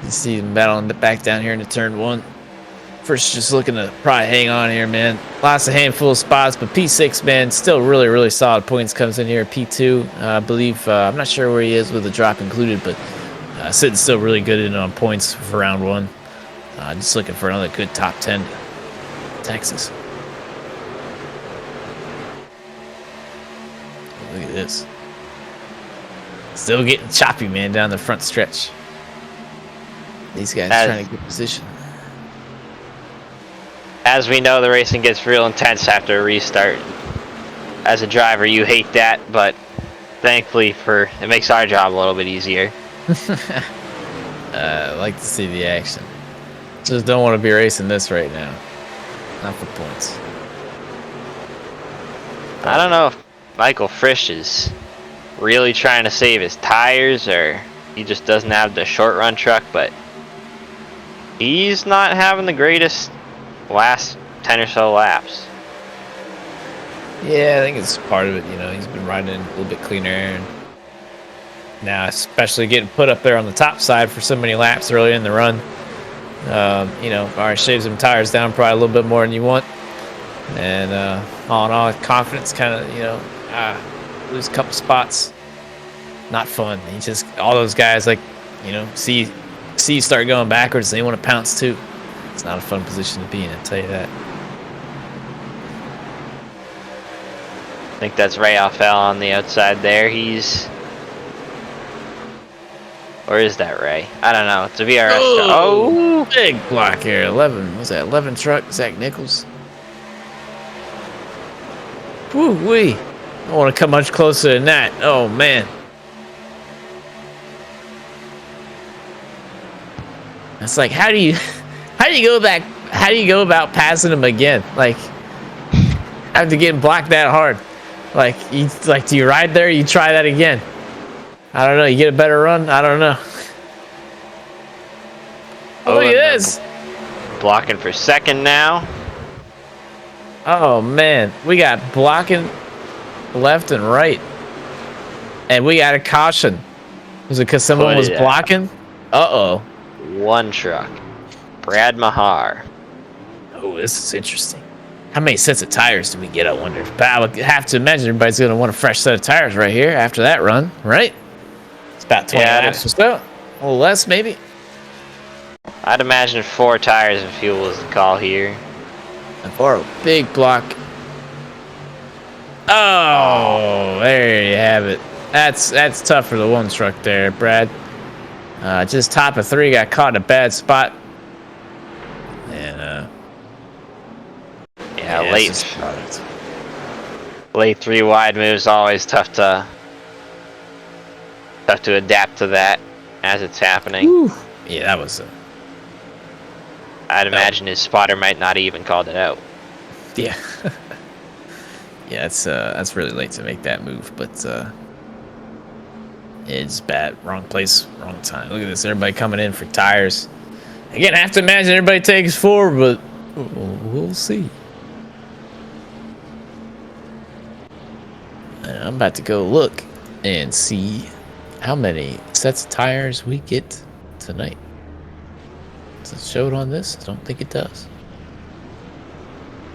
You see him battling back down here into turn 1. First, just looking to probably hang on here, man. Lost a handful of spots, but P6, man, still really, really solid points. Comes in here at P2. I believe, I'm not sure where he is with the drop included, but sitting still really good in on points for round 1. Just looking for another good top 10 Texas. Look at this. Still getting choppy, man, down the front stretch. These guys trying to get position. As we know, the racing gets real intense after a restart. As a driver, you hate that, but thankfully it makes our job a little bit easier. I like to see the action. Just don't want to be racing this right now. Not for points. I don't know if Michael Frisch is really trying to save his tires or he just doesn't have the short run truck, but he's not having the greatest last 10 or so laps. Yeah, I think it's part of it. You know, he's been riding in a little bit cleaner air, and now especially getting put up there on the top side for so many laps early in the run. You know, all right, shaves some tires down probably a little bit more than you want, and all in all, confidence kind of, you know, lose a couple spots. Not fun. He just, all those guys, like, you know, see you start going backwards, they want to pounce too. It's not a fun position to be in, I'll tell you that. I think that's Raphael on the outside there. Or is that Ray? I don't know. It's a VRS. Oh, big block here. 11. What was that? 11 truck. Zach Nichols. Woo-wee. I don't want to come much closer than that. Oh, man. It's like, how do you go back? How do you go about passing him again? Like, after getting blocked that hard. Do you ride there? Or you try that again? I don't know. You get a better run? I don't know. Oh, look at this. Blocking for second now. Oh, man. We got blocking left and right. And we got a caution. Was it because someone was blocking? Uh-oh. One truck. Brad Mahar. Oh, this is interesting. How many sets of tires do we get, I wonder? But I would have to imagine everybody's going to want a fresh set of tires right here after that run, right? It's about 20 laps or so. A little less, maybe. I'd imagine 4 tires of fuel is the call here. And for a big block. Oh, there you have it. That's tough for the one truck there, Brad. Just top of 3, got caught in a bad spot. And yeah, late 3 wide moves always tough to adapt to that as it's happening. Whew. Yeah, that was I'd imagine his spotter might not even called it out. Yeah. Yeah, that's really late to make that move, but it's bad. Wrong place, wrong time. Look at this, everybody coming in for tires. Again, I have to imagine everybody takes 4, but we'll see. And I'm about to go look and see how many sets of tires we get tonight. Does it show it on this? I don't think it does.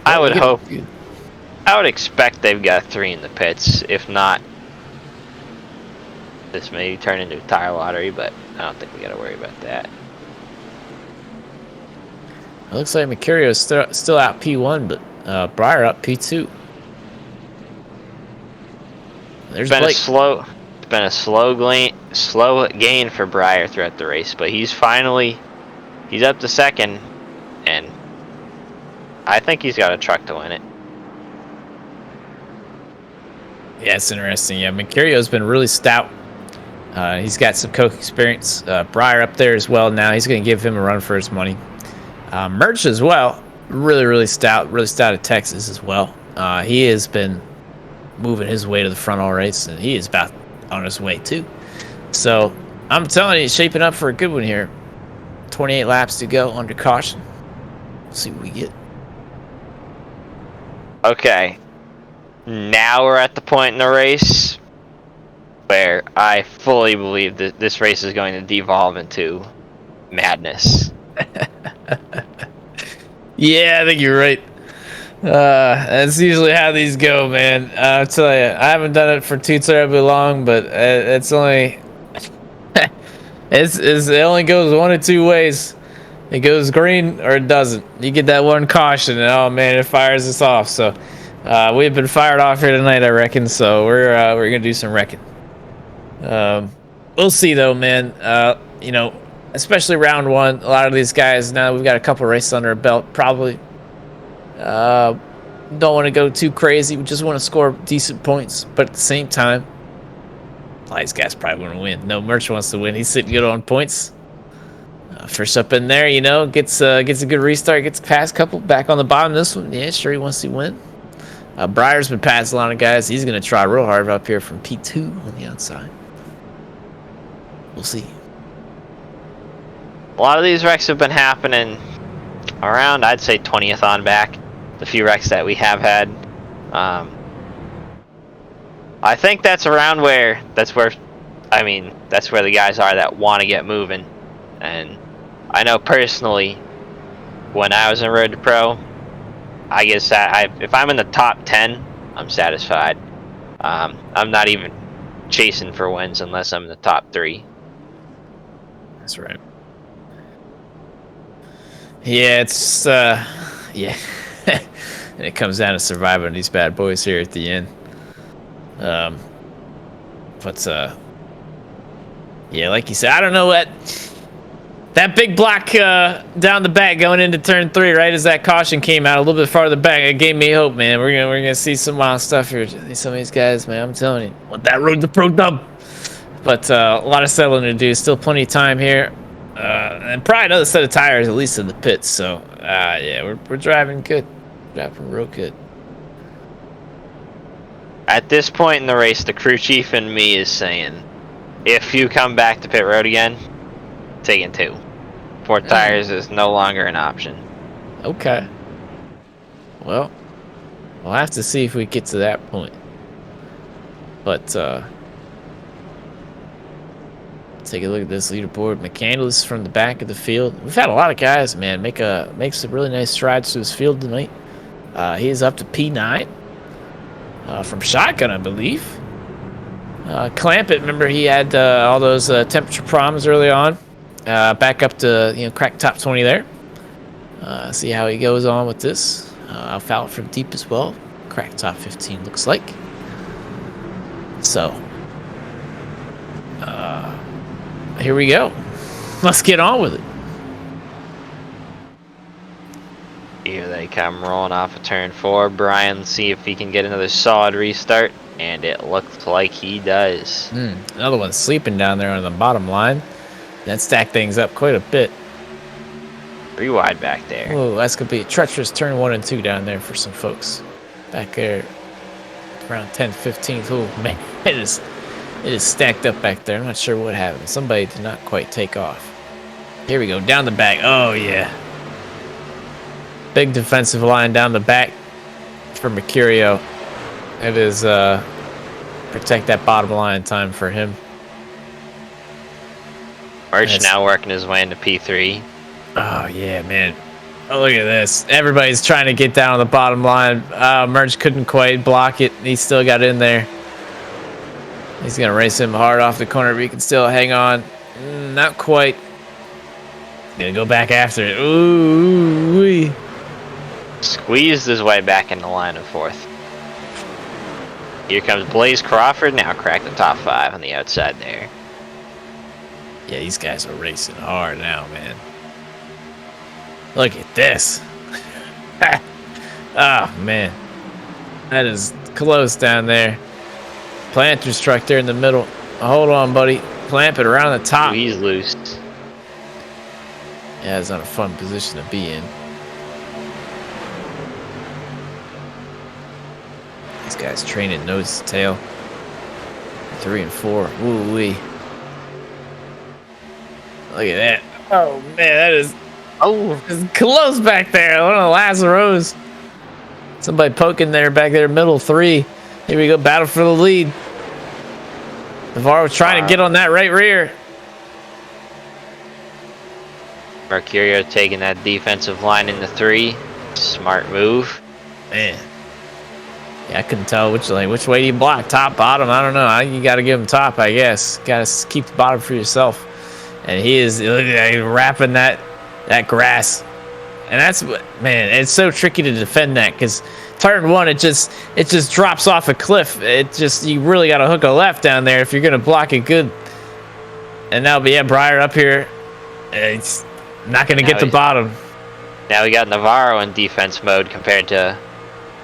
I would hope. I would expect they've got 3 in the pits. If not, this may turn into a tire lottery, but I don't think we got to worry about that. It looks like Mercurio's still out P1, but Breyer up P2. There's Blake. It's been a slow gain for Breyer throughout the race, but he's up to 2nd, and I think he's got a truck to win it. Yeah, it's interesting. Yeah, Mercurio's been really stout. He's got some Coke experience. Breyer up there as well now. He's going to give him a run for his money. Merch as well. Really stout at Texas as well. He has been moving his way to the front all race, and he is about on his way too. So I'm telling you, he's shaping up for a good one here. 28 laps to go under caution. Let's see what we get. Okay. Now we're at the point in the race where I fully believe that this race is going to devolve into madness. Yeah, I think you're right. That's usually how these go, man. I'll tell you, I haven't done it for too terribly long, but it's only it only goes 1 of 2 ways. It goes green or it doesn't. You get that one caution, and oh man, it fires us off. So we've been fired off here tonight, I reckon. So we're gonna do some wrecking. We'll see though, man. Especially round 1. A lot of these guys now we've got a couple races under our belt. Probably don't want to go too crazy. We just want to score decent points, but at the same time, a lot of these guys probably want to win. No, Merch wants to win. He's sitting good on points. First up in there, gets a good restart, gets past couple, back on the bottom this one. Yeah, sure, he wants to win. Breyer's been past a lot of guys. He's going to try real hard up here from P2 on the outside. We'll see. A lot of these wrecks have been happening around, I'd say, 20th on back. The few wrecks that we have had. I think that's around where the guys are that want to get moving. And I know personally, when I was in Road to Pro, I guess that if I'm in the top 10, I'm satisfied. I'm not even chasing for wins unless I'm in the top 3. That's right. Yeah, it's and it comes down to surviving these bad boys here at the end. Yeah, like you said, I don't know what that big block down the back going into turn 3, right as that caution came out a little bit farther back. It gave me hope, man. We're gonna see some wild stuff here. Some of these guys, man, I'm telling you, want that Road to Pro dub. But a lot of settling to do. Still plenty of time here. And probably another set of tires, at least in the pits. So, yeah, we're driving good. Driving real good. At this point in the race, the crew chief in me is saying, if you come back to pit road again, taking 2. 4 tires is no longer an option. Okay. Well, we'll have to see if we get to that point. But, take a look at this leaderboard. McCandless from the back of the field. We've had a lot of guys, man, make some really nice strides to his field tonight. He is up to P9 from shotgun, I believe. Clampett, remember he had all those temperature problems early on. Back up to crack top 20 there. See how he goes on with this. Alfalfa from deep as well. Crack top 15 looks like. So, here we go. Let's get on with it. Here they come rolling off of turn 4. Brian, see if he can get another solid restart, and it looks like he does. Another one sleeping down there on the bottom line. That stacked things up quite a bit. 3 wide back there. Oh, that's gonna be a treacherous turn 1 and 2 down there for some folks. Back there, around 10th, 15th. Oh man, it is stacked up back there. I'm not sure what happened. Somebody did not quite take off. Here we go, down the back. Oh yeah. Big defensive line down the back for Mercurio. It is protect that bottom line time for him. Merch now working his way into P3. Oh yeah, man. Oh, look at this. Everybody's trying to get down on the bottom line. Merch couldn't quite block it. He still got in there. He's gonna race him hard off the corner, but he can still hang on. Not quite. Gonna go back after it. Ooh-wee. Squeezed his way back in the line of 4th. Here comes Blaze Crawford, now cracked the top 5 on the outside there. Yeah, these guys are racing hard now, man. Look at this. Oh, man. That is close down there. Planter's truck there in the middle. Hold on, buddy. Clamp it around the top. He's loose. Yeah, it's not a fun position to be in. These guys training nose to tail. 3 and 4. Ooh-wee. Look at that. Oh, man, that is... Oh, it's close back there. One of the last rows. Somebody poking there back there, middle 3. Here we go, battle for the lead. Navarro trying to get on that right rear. Mercurio taking that defensive line into 3. Smart move. Man. Yeah, I couldn't tell which way do you block, top, bottom. I don't know. You got to give him top, I guess. Got to keep the bottom for yourself. And he is wrapping that grass. And that's what, man, it's so tricky to defend that because turn 1, it just drops off a cliff. You really got to hook a left down there if you're going to block it good. And now, yeah, Breyer up here. It's not going to get the bottom. Now we got Navarro in defense mode compared to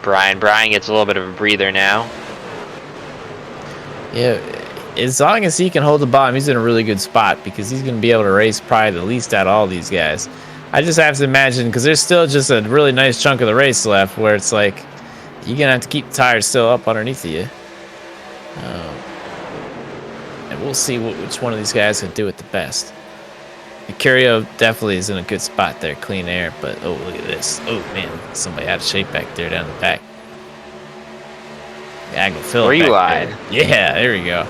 Brian. Brian gets a little bit of a breather now. Yeah, as long as he can hold the bottom, he's in a really good spot because he's going to be able to race probably the least out of all these guys. I just have to imagine, because there's still just a really nice chunk of the race left where it's like you're going to have to keep the tires still up underneath of you. And we'll see which one of these guys can do it the best. Mercurio definitely is in a good spot there, clean air, but oh, look at this. Oh, man, somebody out of shape back there down the back. Yeah, I can feel it. 3 wide. Yeah, there we go.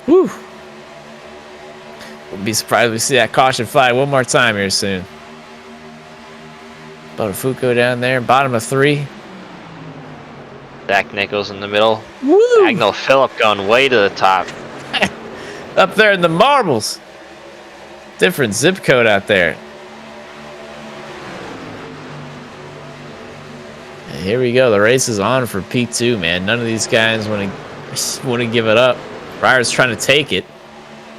Whew. We'll be surprised if we see that caution flag one more time here soon. Botafuco down there, bottom of 3. Zach Nichols in the middle. Woo! Agnell Phillip going way to the top. Up there in the marbles. Different zip code out there. And here we go. The race is on for P2, man. None of these guys want to give it up. Ryer's trying to take it.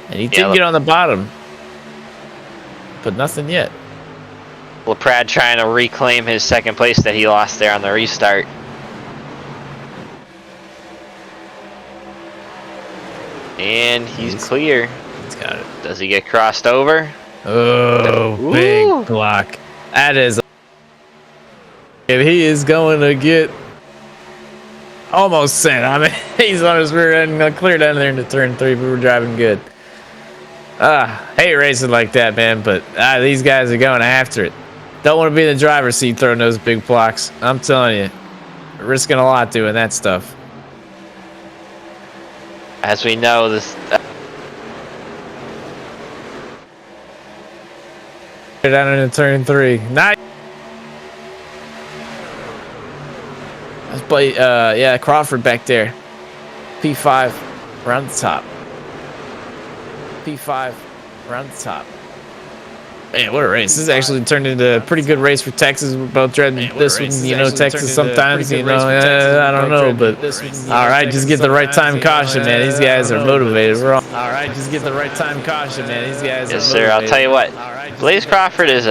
And he did get on the bottom. But nothing yet. LaPrade trying to reclaim his second place that he lost there on the restart. And he's clear. He's got it. Does he get crossed over? Oh, Ooh. Big block. That is... And he is going to get... almost sent. I mean, he's on his rear end, clear down there into turn 3. We were driving good. Hate racing like that, man, but these guys are going after it. Don't want to be in the driver's seat throwing those big blocks. I'm telling you, risking a lot doing that stuff. As we know, this... down into turn 3. Nice. Let's play, yeah, Crawford back there. P5 around the top. P5 around the top. Man, what a race. This actually turned into a pretty good race for Texas. We're both dreading this one, you know, Texas sometimes, you know, I don't know, but all right, just get the right time caution, man. These guys are motivated. We're all right, just get the right time caution, man. These guys are motivated. Yes, sir. I'll tell you what, Blaze Crawford is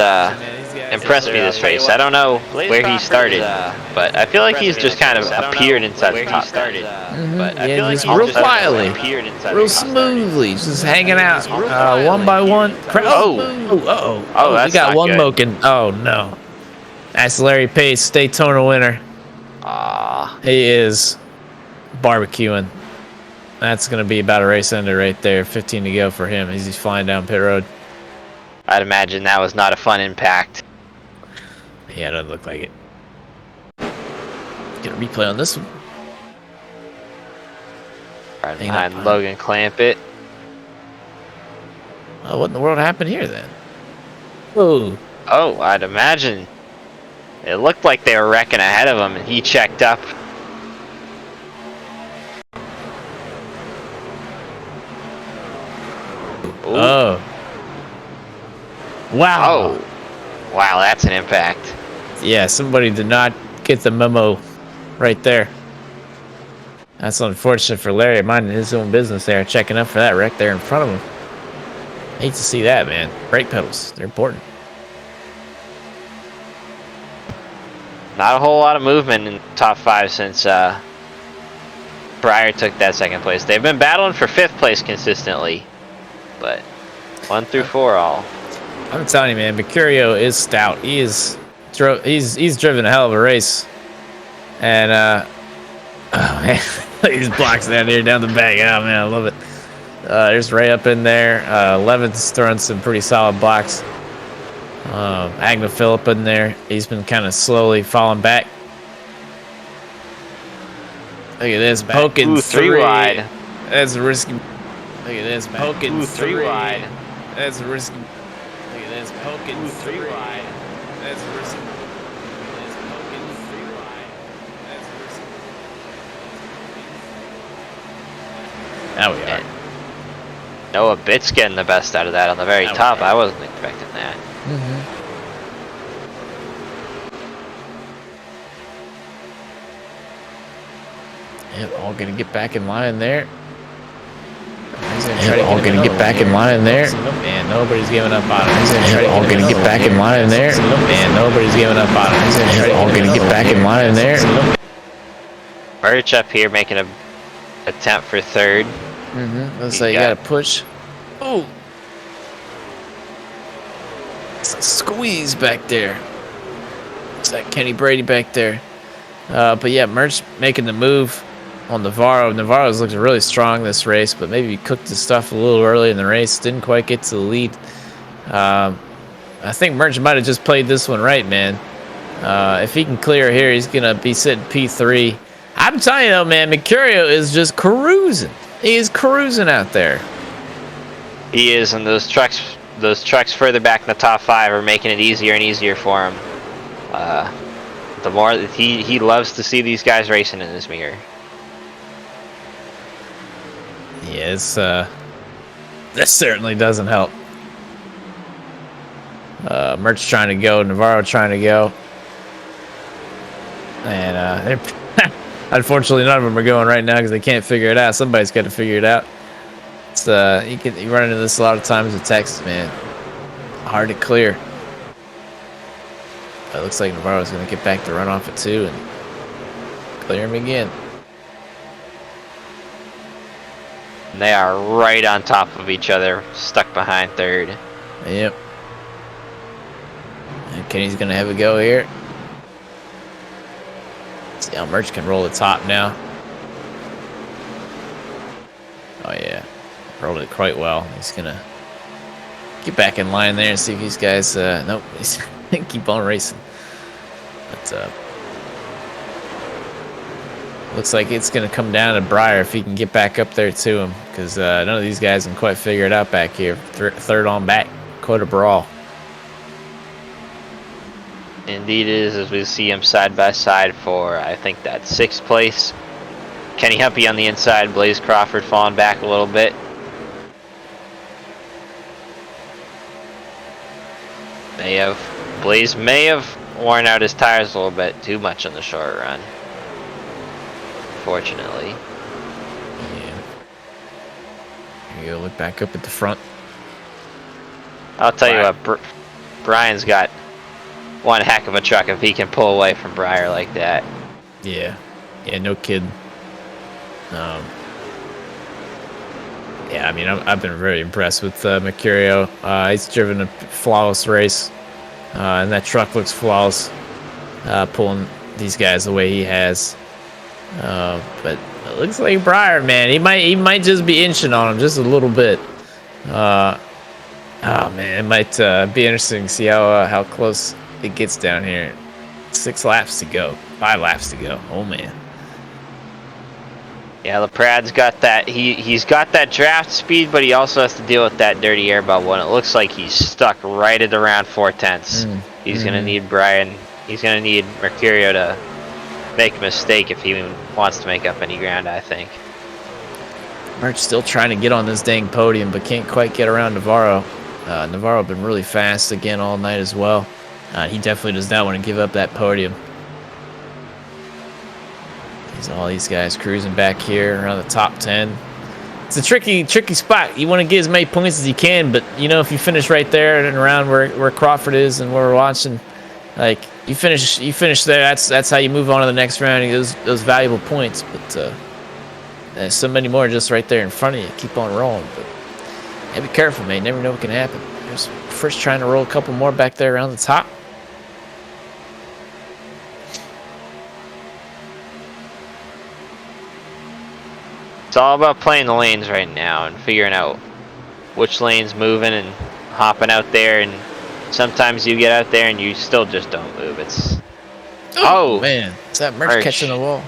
impressed me this race. I don't know where he started, but I feel like he's just kind of appeared inside the top 30. Yeah, just real quietly, real smoothly, just hanging out, one by one. Oh, we got one Moken. Oh no, that's Larry Pace, Daytona winner. He is barbecuing. That's gonna be about a race ender right there. 15 to go for him as he's flying down pit road. I'd imagine that was not a fun impact. Yeah, it doesn't look like it. Get a replay on this one. Right behind Logan Clampett. Oh, what in the world happened here then? Oh. Oh, I'd imagine. It looked like they were wrecking ahead of him, and he checked up. Ooh. Oh. Wow. Oh. Wow, that's an impact. Yeah, somebody did not get the memo right there. That's unfortunate for Larry, minding his own business there, checking up for that wreck there in front of him. Hate to see that, man. Brake pedals, they're important. Not a whole lot of movement in top 5 since Breyer took that 2nd place. They've been battling for 5th place consistently, but 1 through 4 all. I'm telling you, man, Mercurio is stout. He's driven a hell of a race, and oh man, these blocks down here down the back. Oh man, I love it. There's Ray up in there. 11th's throwing some pretty solid blocks. Agna Phillip in there. He's been kind of slowly falling back. Look at this, poking 3 wide. That's a risky. Look at this, poking 3 wide. That's a risky. Look at this, poking 3 wide. That's a risky. Look at this, poking 3 wide. That's a risky. Now we are. Noah Bitt's getting the best out of that on the very top. I wasn't expecting that. Yep, all gonna get back in line there. All gonna get back in line there. Man, nobody's giving up on him. All gonna get back in line there. Man, nobody's giving up on him. All gonna get back in line there. Birch up here making an attempt for 3rd. Looks like you gotta push. Oh, it's a squeeze back there. It's like Kenny Brady back there. But yeah, Merch making the move on Navarro. Navarro's looked really strong this race, but maybe he cooked his stuff a little early in the race. Didn't quite get to the lead. I think Merch might have just played this one right, man. If he can clear here, he's gonna be sitting P3. I'm telling you though, man, Mercurio is just cruising. He is cruising out there. He is, and those trucks further back in the top 5 are making it easier and easier for him. The more that he loves to see these guys racing in his mirror. Yes, this certainly doesn't help. Merch trying to go, Navarro trying to go, and unfortunately none of them are going right now because they can't figure it out. Somebody's got to figure it out. It's you run into this a lot of times with Texas, man. Hard to clear. It looks like Navarro's going to get back to run off at 2 and clear him again. And they are right on top of each other, stuck behind 3rd. Yep. And Kenny's going to have a go here. See how Merch can roll the top now. Oh yeah, rolled it quite well. He's going to get back in line there and see if these guys, nope, he's keep on racing. But looks like it's going to come down to Breyer if he can get back up there to him, because none of these guys can quite figure it out back here. 3rd on back, quite a brawl. Indeed it is, as we see him side by side for, I think that's 6th place. Kenny Humpy on the inside, Blaze Crawford falling back a little bit. Blaze may have worn out his tires a little bit too much on the short run. Fortunately. Yeah. Here you go, look back up at the front. I'll tell you what, Brian's got one heck of a truck if he can pull away from Breyer like that. Yeah, no kidding. Yeah, I mean, I've been very impressed with Mercurio. He's driven a flawless race, and that truck looks flawless, pulling these guys the way he has. But it looks like Breyer, man, he might just be inching on him just a little bit. Oh man, it might be interesting to see how close it gets down here. 6 laps to go, 5 laps to go. Oh man. Yeah, LaPrad's got that. He's got that draft speed, but he also has to deal with that dirty air bubble, and it looks like he's stuck right at around 4/10. He's gonna need Brian. He's gonna need Mercurio to make a mistake if he even wants to make up any ground, I think. Merch still trying to get on this dang podium, but can't quite get around Navarro. Navarro been really fast again all night as well. He definitely does not want to give up that podium. There's all these guys cruising back here around the top 10. It's a tricky spot. You want to get as many points as you can, but you know, if you finish right there and around where Crawford is and where we're watching, like you finish there. That's how you move on to the next round. You get those valuable points, but there's so many more just right there in front of you. Keep on rolling, but yeah, be careful, man. You never know what can happen. Just first trying to roll a couple more back there around the top. It's all about playing the lanes right now and figuring out which lane's moving and hopping out there, and sometimes you get out there and you still just don't move. It's oh man, is that Merch catching the wall?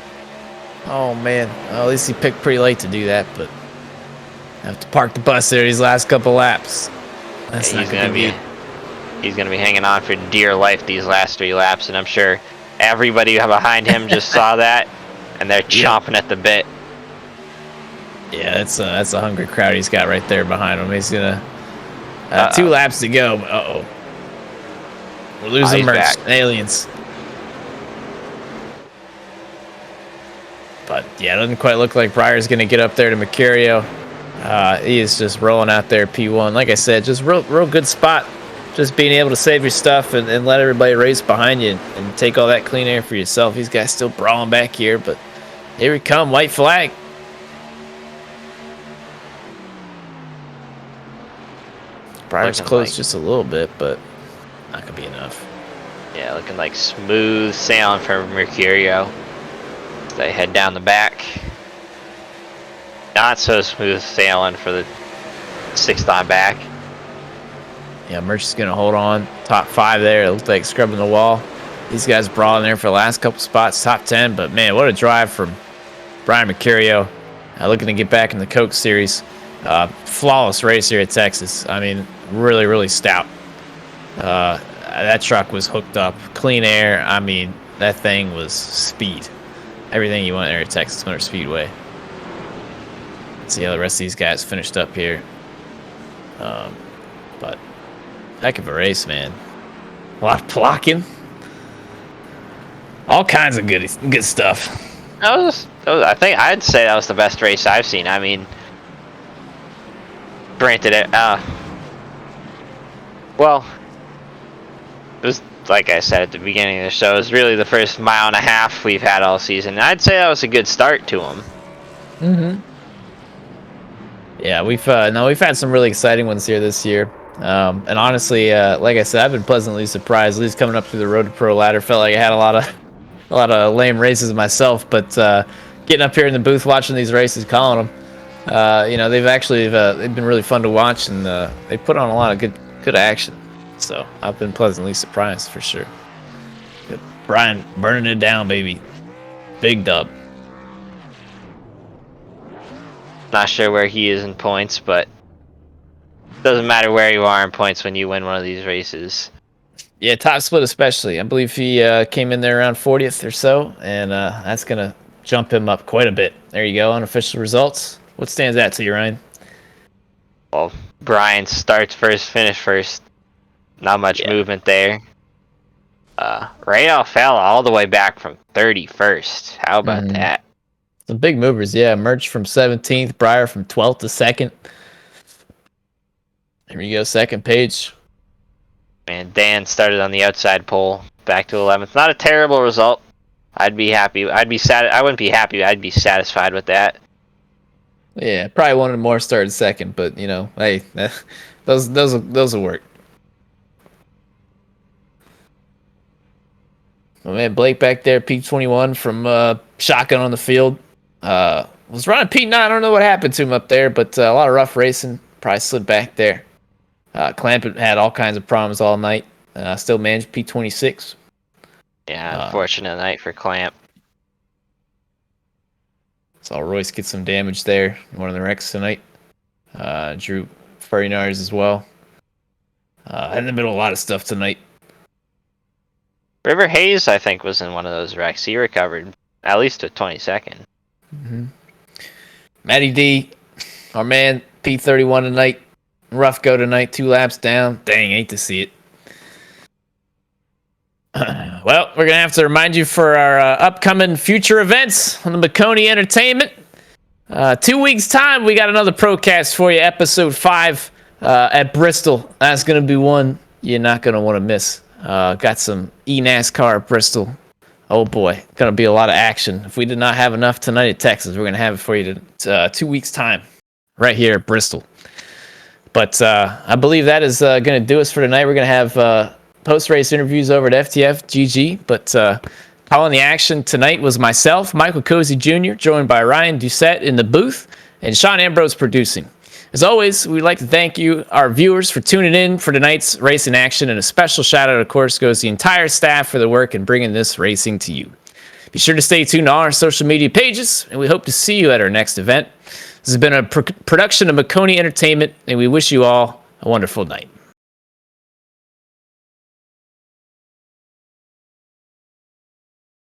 Oh man, well, at least he picked pretty late to do that, but I have to park the bus there these last couple laps. That's not gonna be. He's gonna be hanging on for dear life these last 3 laps, and I'm sure everybody behind him just saw that, and they're chomping at the bit. Yeah, that's a hungry crowd he's got right there behind him. He's gonna 2 laps to go. Uh-oh. We're losing Merch. Aliens. But yeah, it doesn't quite look like Breyer's gonna get up there to Mercurio. He is just rolling out there P1. Like I said, just real good spot. Just being able to save your stuff and let everybody race behind you and take all that clean air for yourself. These guys still brawling back here, but here we come, white flag. Breyer's close just a little bit, but not gonna be enough. Yeah, looking like smooth sailing for Mercurio. They head down the back. Not so smooth sailing for the 6th on back. Yeah, Merch is gonna hold on. Top 5 there. It looked like scrubbing the wall. These guys brawling there for the last couple spots. Top 10, but man, what a drive from Brian Mercurio. Looking to get back in the Coke Series. Flawless race here at Texas. I mean, really stout. That truck was hooked up. Clean air. I mean, that thing was speed. Everything you want there at Texas Motor Speedway. Let's see how the rest of these guys finished up here. But heck of a race, man. A lot of blocking. All kinds of good stuff. I think I'd say that was the best race I've seen. I mean, granted, well, it was, like I said at the beginning of the show, it was really the first 1.5 miles we've had all season. I'd say that was a good start to them. Yeah, we've had some really exciting ones here this year. And honestly, like I said, I've been pleasantly surprised. At least coming up through the Road to Pro ladder, felt like I had a lot of lame races myself, but getting up here in the booth, watching these races, calling them, you know, they've been really fun to watch, and they put on a lot of good action. So I've been pleasantly surprised for sure. Good. Brian burning it down, baby. Big dub. Not sure where he is in points, but doesn't matter where you are in points when you win one of these races. Yeah, top split especially. I believe he came in there around 40th or so, and that's going to jump him up quite a bit. There you go, unofficial results. What stands out to you, Ryan? Well, Brian starts first, finish first. Not much movement there. Radolf fell all the way back from 31st. How about that? Some big movers, yeah. Merch from 17th, Breyer from 12th to 2nd. Here you go, second page. Man, Dan started on the outside pole, back to 11th. Not a terrible result. I'd be happy. I wouldn't be happy. I'd be satisfied with that. Yeah, probably wanted more started second, but you know, hey, those will work. Oh man, Blake back there, P21 from shotgun on the field. Was running P9. I don't know what happened to him up there, but a lot of rough racing. Probably slid back there. Clampett had all kinds of problems all night. Still managed P26. Yeah, unfortunate night for Clamp. Saw Royce get some damage there. One of the wrecks tonight. Drew Furrinars as well. In the middle of a lot of stuff tonight. River Hayes, I think, was in one of those wrecks. He recovered at least to 22nd. Matty D, our man, P31 tonight. Rough go tonight, 2 laps down. Dang, hate to see it. Well, we're going to have to remind you for our upcoming future events on the Maconi Entertainment. 2 weeks' time, we got another Procast for you, episode 5 at Bristol. That's going to be one you're not going to want to miss. Got some eNASCAR at Bristol. Oh boy, going to be a lot of action. If we did not have enough tonight at Texas, we're going to have it for you to 2 weeks' time right here at Bristol. But I believe that is going to do us for tonight. We're going to have post-race interviews over at FTF GG. But calling the action tonight was myself, Michael Cozy Jr., joined by Ryan Doucette in the booth, and Sean Ambrose producing. As always, we'd like to thank you, our viewers, for tuning in for tonight's racing action, and a special shout-out, of course, goes to the entire staff for the work in bringing this racing to you. Be sure to stay tuned to all our social media pages, and we hope to see you at our next event. This has been a production of Maconi Entertainment, and we wish you all a wonderful night.